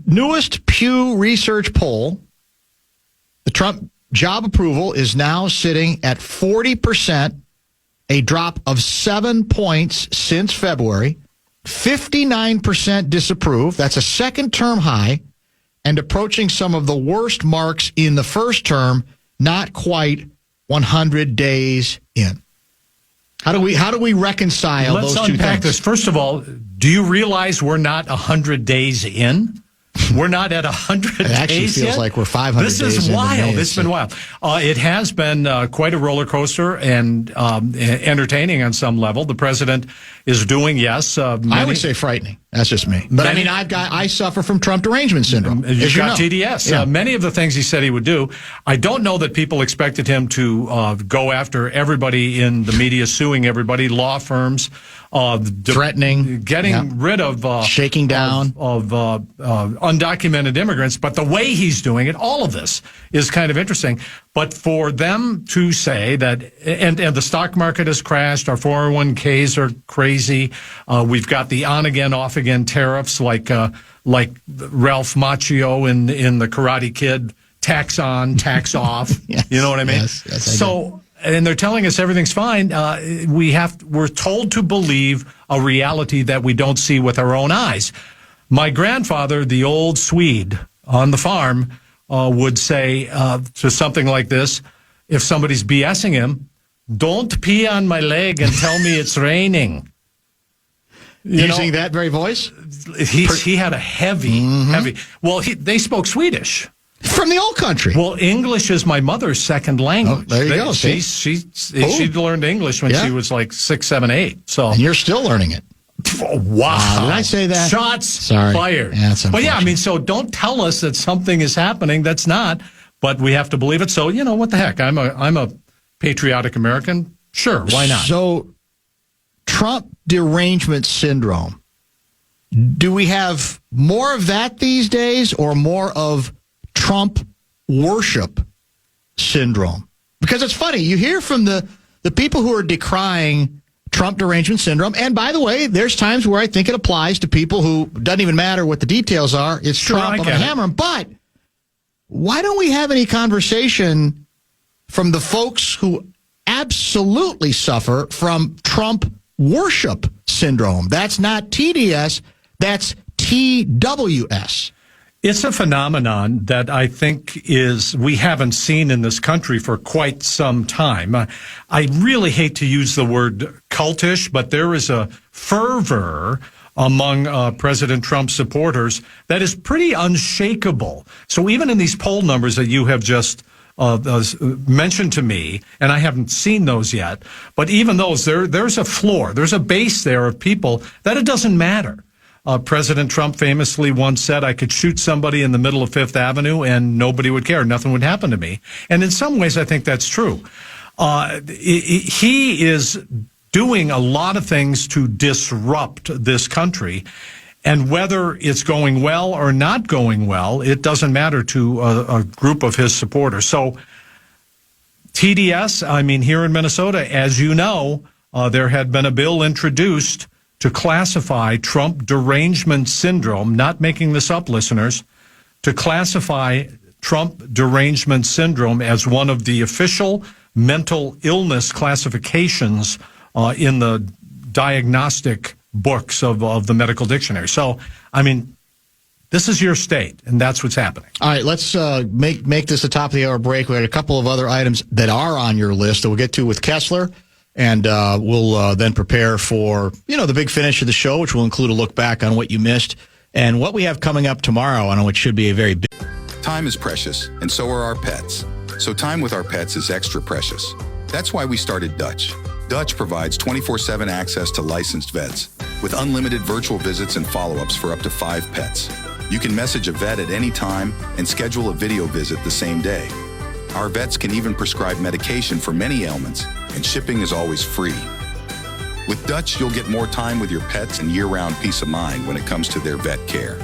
newest Pew Research poll, the Trump job approval is now sitting at 40%, a drop of 7 points since February. 59% disapprove. That's a second-term high, and approaching some of the worst marks in the first term, not quite 100 days in. How do we reconcile those two things? Let's unpack this. First of all, do you realize we're not 100 days in? We're not at 100 days yet. It actually feels like we're 500 days in. This is wild. It's been wild. It has been quite a roller coaster and entertaining on some level. The president is doing, yes. I would say frightening. That's just me. But I suffer from Trump derangement syndrome. You've got TDS. Yeah. Many of the things he said he would do. I don't know that people expected him to go after everybody in the media, suing everybody, law firms, threatening, getting rid of, shaking down of undocumented immigrants. But the way he's doing it, all of this is kind of interesting. But for them to say that, and the stock market has crashed, our 401ks are crazy. We've got the on-again, off-again tariffs like Ralph Macchio in the Karate Kid, tax on, tax off. Yes, you know what I mean? Yes, so, and they're telling us everything's fine. We're told to believe a reality that we don't see with our own eyes. My grandfather, the old Swede on the farm, would say to something like this, if somebody's BSing him, don't pee on my leg and tell me it's raining. Using that very voice? He had a heavy. Well, they spoke Swedish. From the old country. Well, English is my mother's second language. Oh, there you go. She learned English when she was like 6, 7, 8. So, and you're still learning it. Wow. Did I say that? Shots fired. Yeah, but yeah, I mean, so don't tell us that something is happening that's not, but we have to believe it. So, what the heck? I'm a patriotic American. Sure, why not? So, Trump derangement syndrome. Do we have more of that these days or more of Trump worship syndrome? Because it's funny, you hear from the people who are decrying Trump derangement syndrome, and by the way, there's times where I think it applies to people who doesn't even matter what the details are. It's Trump, I'm going to hammer him. But why don't we have any conversation from the folks who absolutely suffer from Trump worship syndrome? That's not TDS, that's TWS. It's a phenomenon that I think we haven't seen in this country for quite some time. I really hate to use the word cultish, but there is a fervor among President Trump supporters that is pretty unshakable. So even in these poll numbers that you have just mentioned to me, and I haven't seen those yet, but even those, there's a floor, there's a base there of people that it doesn't matter. President Trump famously once said, I could shoot somebody in the middle of Fifth Avenue and nobody would care. Nothing would happen to me. And in some ways, I think that's true. He is doing a lot of things to disrupt this country. And whether it's going well or not going well, it doesn't matter to a group of his supporters. So TDS, I mean, here in Minnesota, as you know, there had been a bill introduced to classify Trump derangement syndrome, not making this up, listeners, to classify Trump derangement syndrome as one of the official mental illness classifications in the diagnostic books of the medical dictionary. So, I mean, this is your state, and that's what's happening. All right, let's make this the top of the hour break. We had a couple of other items that are on your list that we'll get to with Kessler. And we'll then prepare for, the big finish of the show, which will include a look back on what you missed and what we have coming up tomorrow on what should be a very big. Time is precious, and so are our pets. So time with our pets is extra precious. That's why we started Dutch. Dutch provides 24/7 access to licensed vets with unlimited virtual visits and follow-ups for up to 5 pets. You can message a vet at any time and schedule a video visit the same day. Our vets can even prescribe medication for many ailments, and shipping is always free. With Dutch, you'll get more time with your pets and year-round peace of mind when it comes to their vet care.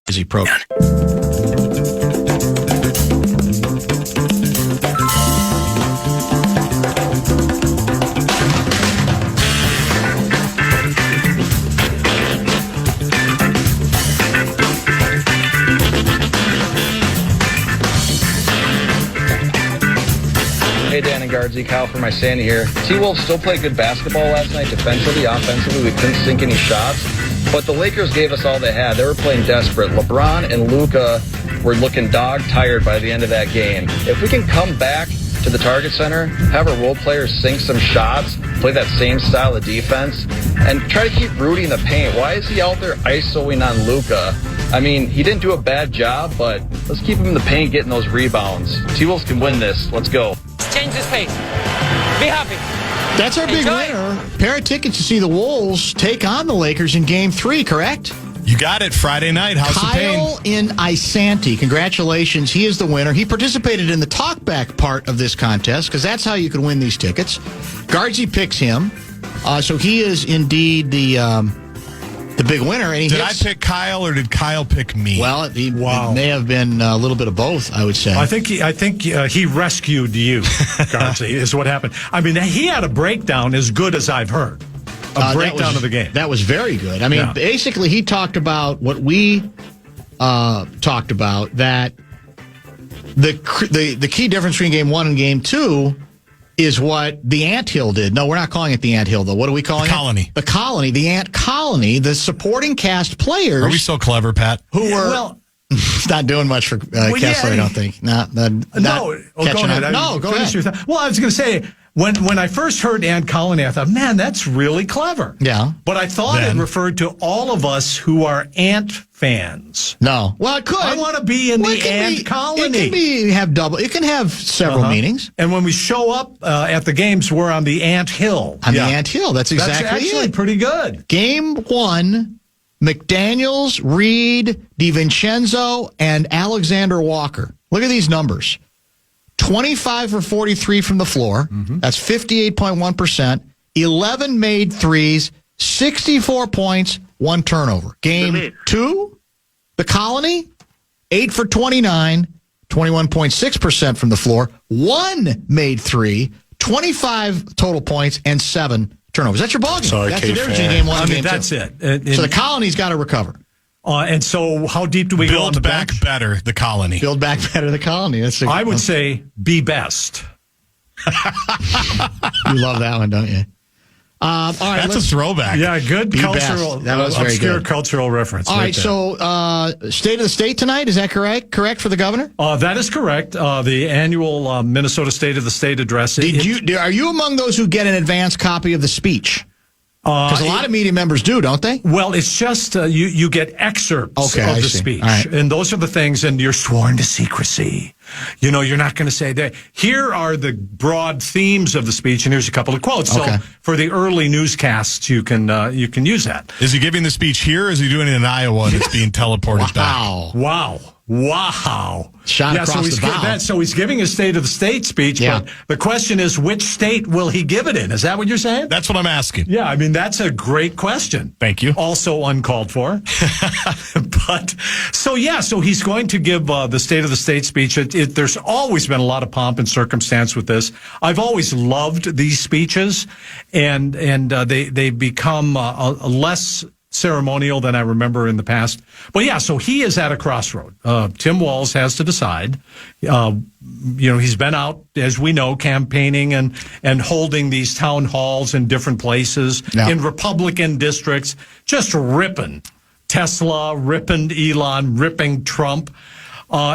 Busy program. Hey, Dan and Guardsy, Kyle from my Sandy here. T-Wolves still played good basketball last night defensively. Offensively, we couldn't sink any shots. But the Lakers gave us all they had. They were playing desperate. LeBron and Luka were looking dog-tired by the end of that game. If we can come back to the Target Center, have our role players sink some shots, play that same style of defense, and try to keep Rudy in the paint. Why is he out there isoing on Luka? I mean, he didn't do a bad job, but let's keep him in the paint getting those rebounds. T-Wolves can win this. Let's go. Change this pace. Be happy. That's our big winner. Pair of tickets to see the Wolves take on the Lakers in Game 3, correct? You got it. Friday night, House of Pain. Kyle in Isanti. Congratulations. He is the winner. He participated in the talkback part of this contest because that's how you can win these tickets. Guardsy picks him. So he is indeed the big winner. And did I pick Kyle or did Kyle pick me? Well, it may have been a little bit of both, I would say. I think he rescued you, Guardsy, is what happened. I mean, he had a breakdown as good as I've heard. A breakdown of the game. That was very good. I mean, basically, he talked about what we talked about, that the key difference between Game 1 and Game 2 is what the Anthill did. No, we're not calling it the Anthill, though. What are we calling it? Colony. The Colony. The Ant Colony. The supporting cast players. Are we so clever, Pat? Who were... Well, it's not doing much for Kessler, I don't think. Go ahead. No, go ahead. Well, I was going to say... When I first heard Ant Colony, I thought, man, that's really clever. Yeah. But I thought it referred to all of us who are Ant fans. No. Well, it could. I want to be in the Ant Colony. It can have several meanings. And when we show up at the games, we're on the Ant Hill. On the Ant Hill. That's exactly actually pretty good. Game 1, McDaniels, Reed, DiVincenzo, and Alexander Walker. Look at these numbers. 25 for 43 from the floor. Mm-hmm. That's 58.1%. 11 made threes, 64 points, 1 turnover. Game 2, the Colony, 8 for 29, 21.6% from the floor. 1 made three, 25 total points, and 7 turnovers. That's your ballgame. Sorry, that's the difference in Game 1 and Game 2. That's it. So the Colony's got to recover. And so how deep do we go on the back bench? better, the Colony. Build back better, the Colony. I would say be best. You love that one, don't you? All right, that's a throwback. Yeah, good cultural, that was very obscure good. Cultural reference. All right, so State of the State tonight, is that correct? Correct for the governor? That is correct. The annual Minnesota State of the State address. Are you among those who get an advance copy of the speech? Because a lot of media members do, don't they? Well, it's just you get excerpts of the speech. Right. And those are the things, and you're sworn to secrecy. You know, you're not going to say that. Here are the broad themes of the speech, and here's a couple of quotes. Okay. So for the early newscasts, you can use that. Is he giving the speech here, or is he doing it in Iowa and it's being teleported back? Wow. Shot across the bow. So he's giving a State of the State speech, but the question is, which state will he give it in? Is that what you're saying? That's what I'm asking. Yeah, I mean, that's a great question. Thank you. Also uncalled for. So he's going to give the State of the State speech. There's always been a lot of pomp and circumstance with this. I've always loved these speeches, and they become a less ceremonial than I remember in the past. But so he is at a crossroad. Tim Walz has to decide. He's been out, as we know, campaigning and holding these town halls in different places in Republican districts, just ripping Tesla, ripping Elon, ripping Trump.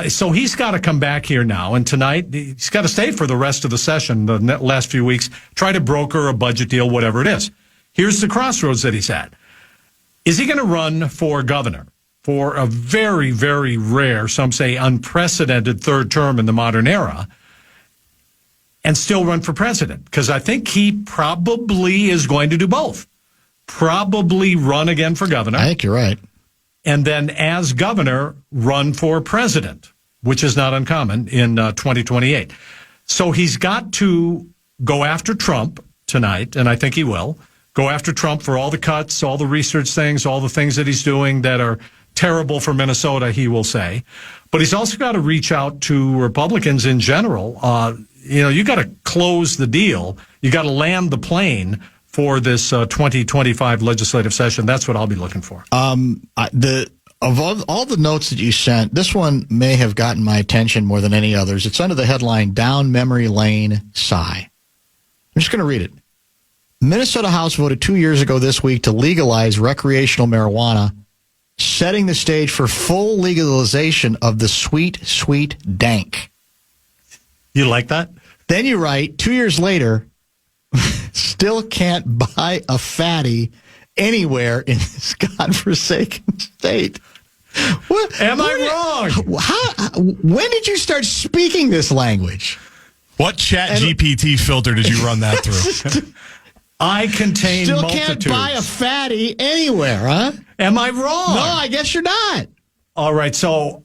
So he's got to come back here now. And tonight, he's got to stay for the rest of the session, the last few weeks, try to broker a budget deal, whatever it is. Here's the crossroads that he's at. Is he going to run for governor for a very, very rare, some say unprecedented third term in the modern era, and still run for president? Because I think he probably is going to do both. Probably run again for governor. I think you're right. and then as governor, run for president, which is not uncommon in 2028. So he's got to go after Trump tonight, and I think he will. Go after Trump for all the cuts, all the research things, all the things that he's doing that are terrible for Minnesota, he will say. But he's also got to reach out to Republicans in general. You got to close the deal. You got to land the plane for this 2025 legislative session. That's what I'll be looking for. Of all the notes that you sent, this one may have gotten my attention more than any others. It's under the headline, Down Memory Lane, Sigh. I'm just going to read it. Minnesota House voted 2 years ago this week to legalize recreational marijuana, setting the stage for full legalization of the sweet, sweet dank. You like that? Then you write, 2 years later, still can't buy a fatty anywhere in this godforsaken state. Am I wrong? When did you start speaking this language? What chat GPT filter did you run that through? I contain Still multitudes. Can't buy a fatty anywhere, huh? Am I wrong? No, I guess you're not. All right, so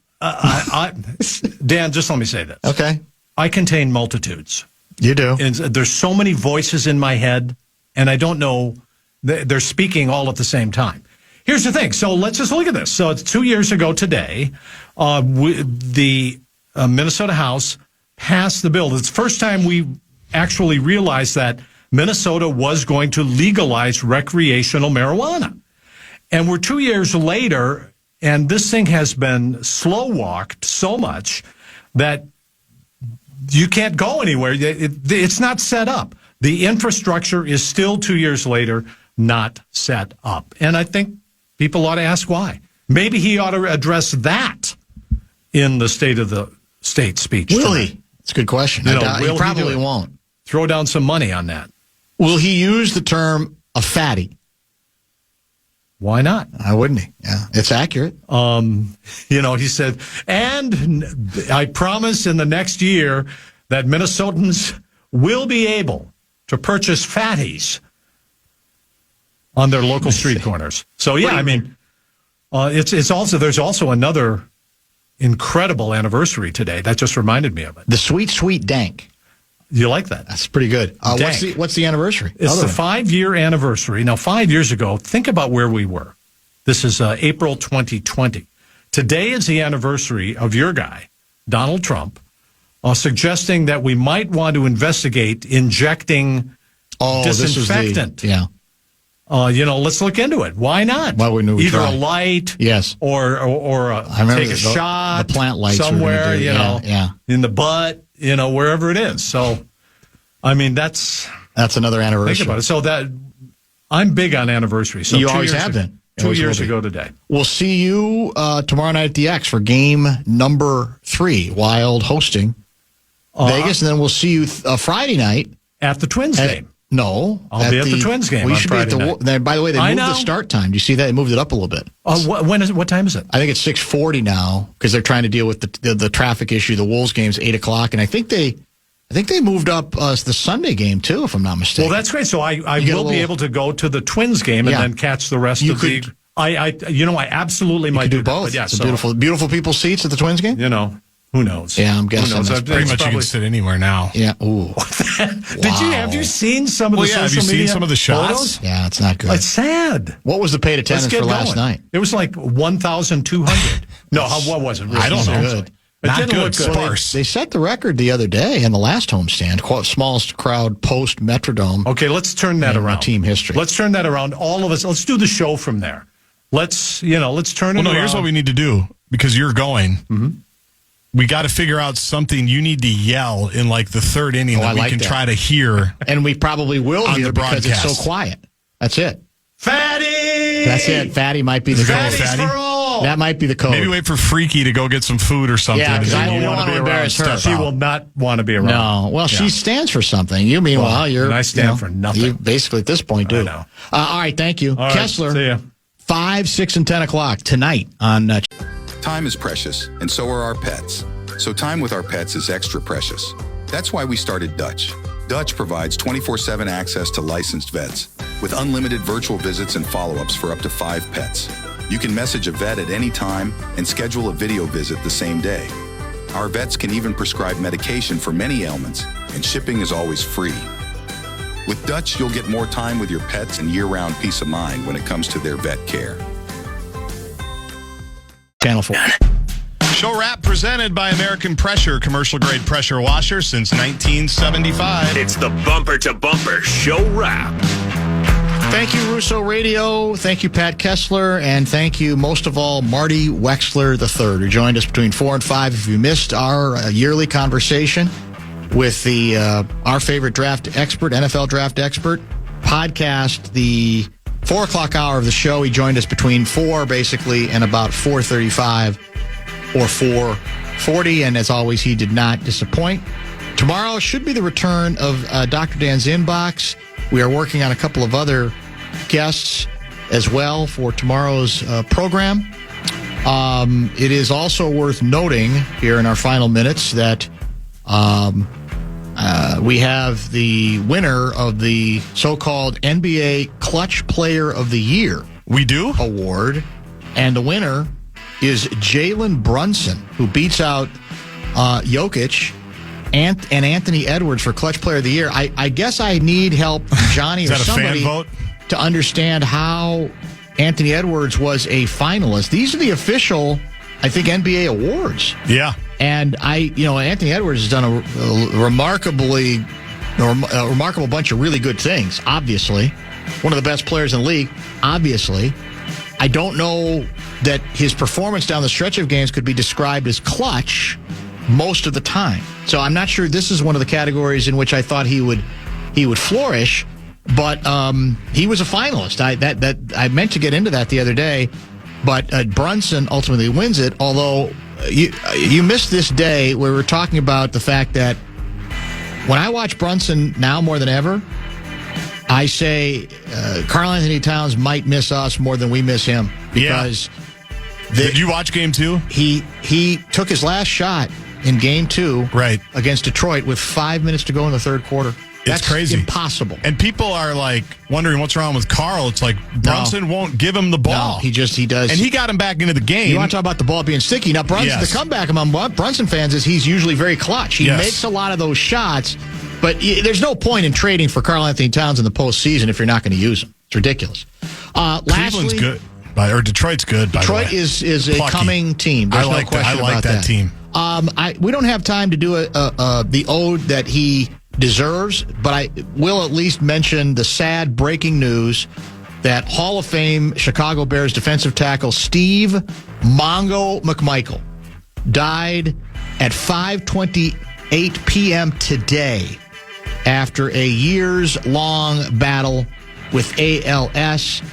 Dan, just let me say this. Okay. I contain multitudes. You do. And there's so many voices in my head, and I don't know, they're speaking all at the same time. Here's the thing. So let's just look at this. So it's 2 years ago today, the Minnesota House passed the bill. It's the first time we actually realized that Minnesota was going to legalize recreational marijuana. And we're 2 years later, and this thing has been slow-walked so much that you can't go anywhere. It's not set up. The infrastructure is still 2 years later not set up. And I think people ought to ask why. Maybe he ought to address that in the State of the State speech. Will he? It's a good question. He probably won't. Throw down some money on that. Will he use the term a fatty? Why not? Why wouldn't he? Yeah, it's accurate. He said, and I promise in the next year that Minnesotans will be able to purchase fatties on their local street corners. So, yeah, I mean, there's also another incredible anniversary today. That just reminded me of it. The sweet, sweet dank. You like that? That's pretty good. What's the anniversary? It's the 5-year anniversary. Now, 5 years ago, think about where we were. This is April 2020. Today is the anniversary of your guy, Donald Trump, suggesting that we might want to investigate injecting disinfectant. Let's look into it. Why not? Why wouldn't we Either try? A light, yes, or take a shot, the plant lights somewhere, in the butt, wherever it is. So, I mean, that's another anniversary. Think about it. So that I'm big on anniversaries. So you always have been. 2 years ago today. We'll see you tomorrow night at the X for game number 3. Wild hosting Vegas, and then we'll see you Friday night at the Twins game. No, I'll be at the Twins game. We should be at the. By the way, they moved the start time. Do you see that? They moved it up a little bit. What time is it? I think it's 6:40 now because they're trying to deal with the traffic issue. The Wolves game's 8:00, and I think they moved up the Sunday game too, if I'm not mistaken. Well, that's great. So I will be able to go to the Twins game and then catch the rest of the. I absolutely might do both. But yeah, it's beautiful people seats at the Twins game. Who knows? Yeah, I'm guessing. That's pretty much you can sit anywhere now. Yeah. Ooh. Have you seen some of the social media have you seen some of the shots? Photos? Yeah, it's not good. It's sad. What was the paid attendance for last night? It was like 1,200. No, what was it? I don't know. Good. Not didn't good. Look good. Sparse. They set the record the other day in the last homestand, smallest crowd post Metrodome. Okay, let's turn that around. Team history. Let's turn that around. All of us. Let's do the show from there. Let's turn it around. No, here's what we need to do because you're going. Mm-hmm. We got to figure out something you need to yell in like the third inning that we can try to hear. And we probably will hear because it's so quiet. That's it. Fatty! That's it. Fatty might be the code. Fatty for all! That might be the code. Maybe wait for Freaky to go get some food or something. Yeah, because I don't want to embarrass her. She will not want to be around. No. Well, she stands for something. You meanwhile, you're. And I stand for nothing. You basically at this point do. I know. All right, thank you. All right, Kessler. see ya. 5, 6, and 10 o'clock tonight on. Time is precious, and so are our pets. So time with our pets is extra precious. That's why we started Dutch. Dutch provides 24/7 access to licensed vets with unlimited virtual visits and follow-ups for up to 5 pets. You can message a vet at any time and schedule a video visit the same day. Our vets can even prescribe medication for many ailments, and shipping is always free. With Dutch, you'll get more time with your pets and year-round peace of mind when it comes to their vet care. Channel 4. Show wrap presented by American Pressure, commercial-grade pressure washer since 1975. It's the Bumper to Bumper Show Wrap. Thank you, Russo Radio. Thank you, Pat Kessler. And thank you, most of all, Marty Wexler III, who joined us between 4 and 5. If you missed our yearly conversation with our favorite draft expert, NFL draft expert, podcast, the 4 o'clock hour of the show, he joined us between 4, basically, and about 4:35 or 4:40. And as always, he did not disappoint. Tomorrow should be the return of Dr. Dan's Inbox. We are working on a couple of other guests as well for tomorrow's program. It is also worth noting here in our final minutes that we have the winner of the so-called NBA Clutch Player of the Year. We do? Award. And the winner is Jalen Brunson, who beats out Jokic and Anthony Edwards for Clutch Player of the Year. I guess I need help from Johnny or somebody fan vote? To understand how Anthony Edwards was a finalist. These are the official, I think, NBA awards. Yeah. And Anthony Edwards has done a remarkable bunch of really good things, obviously. One of the best players in the league, obviously. I don't know that his performance down the stretch of games could be described as clutch most of the time. So I'm not sure this is one of the categories in which I thought he would flourish, but he was a finalist. I meant to get into that the other day, but Brunson ultimately wins it, although you missed this day where we're talking about the fact that when I watch Brunson now more than ever, I say Karl Anthony Towns might miss us more than we miss him because did you watch Game 2? He took his last shot in Game 2 against Detroit with 5 minutes to go in the third quarter. That's crazy. Impossible. And people are like wondering what's wrong with Karl. It's like Brunson won't give him the ball. No, he does. And he got him back into the game. You want to talk about the ball being sticky. Now, Brunson, the comeback among Brunson fans is he's usually very clutch. He makes a lot of those shots, but there's no point in trading for Karl Anthony Towns in the postseason if you're not going to use him. It's ridiculous. Cleveland's good. Or Detroit's good. Detroit is a coming team. There's no question about that. Team. We don't have time to do the ode that he deserves, but I will at least mention the sad breaking news that Hall of Fame Chicago Bears defensive tackle Steve Mongo McMichael died at 5:28 p.m. today after a years-long battle with ALS.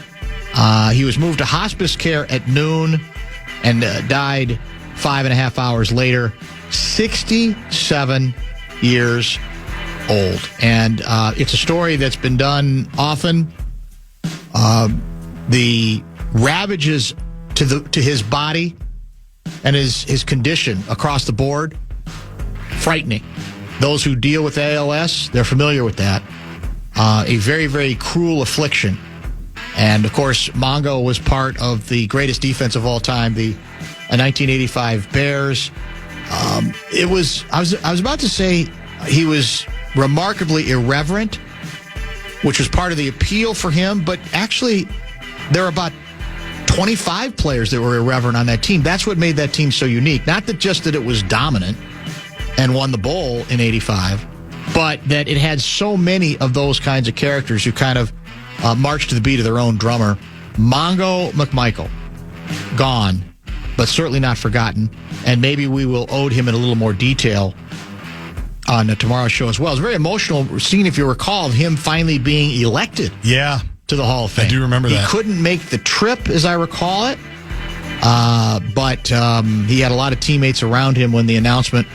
He was moved to hospice care at noon and died 5.5 hours later, 67 years old. And it's a story that's been done often. The ravages to his body and his condition across the board, frightening. Those who deal with ALS, they're familiar with that. A very, very cruel affliction. And, of course, Mongo was part of the greatest defense of all time, the 1985 Bears. I was about to say he was remarkably irreverent, which was part of the appeal for him. But actually, there were about 25 players that were irreverent on that team. That's what made that team so unique. Not that it was dominant and won the bowl in 85, but that it had so many of those kinds of characters who kind of marched to the beat of their own drummer. Mongo McMichael, gone, but certainly not forgotten. And maybe we will ode him in a little more detail on tomorrow's show as well. It's a very emotional scene, if you recall, of him finally being elected to the Hall of Fame. I do remember that. He couldn't make the trip, as I recall it, but he had a lot of teammates around him when the announcement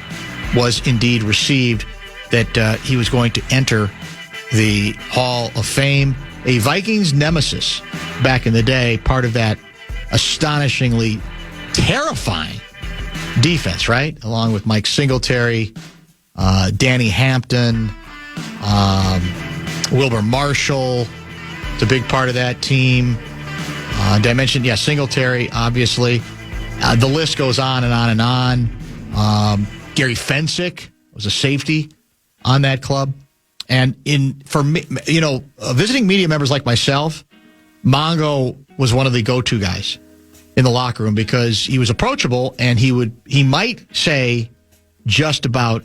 was indeed received that he was going to enter the Hall of Fame. A Vikings nemesis back in the day, part of that astonishingly terrifying defense, right? Along with Mike Singletary, Danny Hampton, Wilbur Marshall. It's a big part of that team. Did I mention? Yeah, Singletary, obviously. The list goes on and on and on. Gary Fensick was a safety on that club. And for me, visiting media members like myself, Mongo was one of the go-to guys in the locker room because he was approachable and he might say just about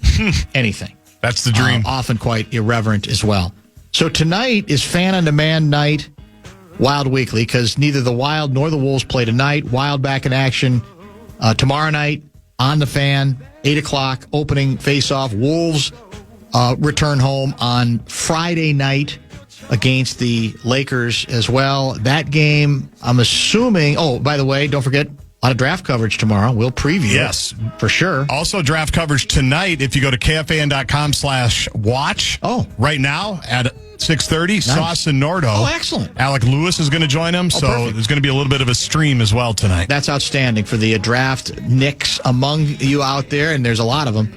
anything. That's the dream. Often quite irreverent as well. So tonight is Fan on Demand night, Wild Weekly, because neither the Wild nor the Wolves play tonight. Wild back in action tomorrow night on the Fan, 8 o'clock, opening face-off. Wolves return home on Friday night against the Lakers as well. That game, I'm assuming... Oh, by the way, don't forget, a lot of draft coverage tomorrow. We'll preview it for sure. Also, draft coverage tonight if you go to KFAN.com/watch. Oh. Right now at 6:30, Nice. Sauce and Nordo. Oh, excellent. Alec Lewis is going to join him, so perfect. there's going to be a little bit of a stream as well tonight. That's outstanding for the draft nicks among you out there, and there's a lot of them.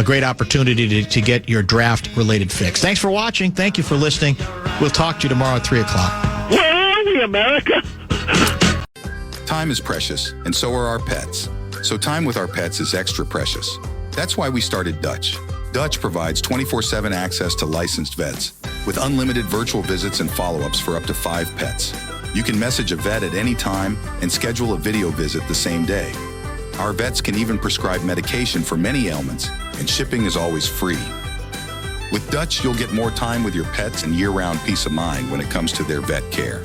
Great opportunity to get your draft-related fix. Thanks for watching. Thank you for listening. We'll talk to you tomorrow at 3 o'clock. Where are we, America? Time is precious, and so are our pets. So time with our pets is extra precious. That's why we started Dutch. Dutch provides 24/7 access to licensed vets with unlimited virtual visits and follow-ups for up to 5 pets. You can message a vet at any time and schedule a video visit the same day. Our vets can even prescribe medication for many ailments, and shipping is always free. With Dutch, you'll get more time with your pets and year-round peace of mind when it comes to their vet care.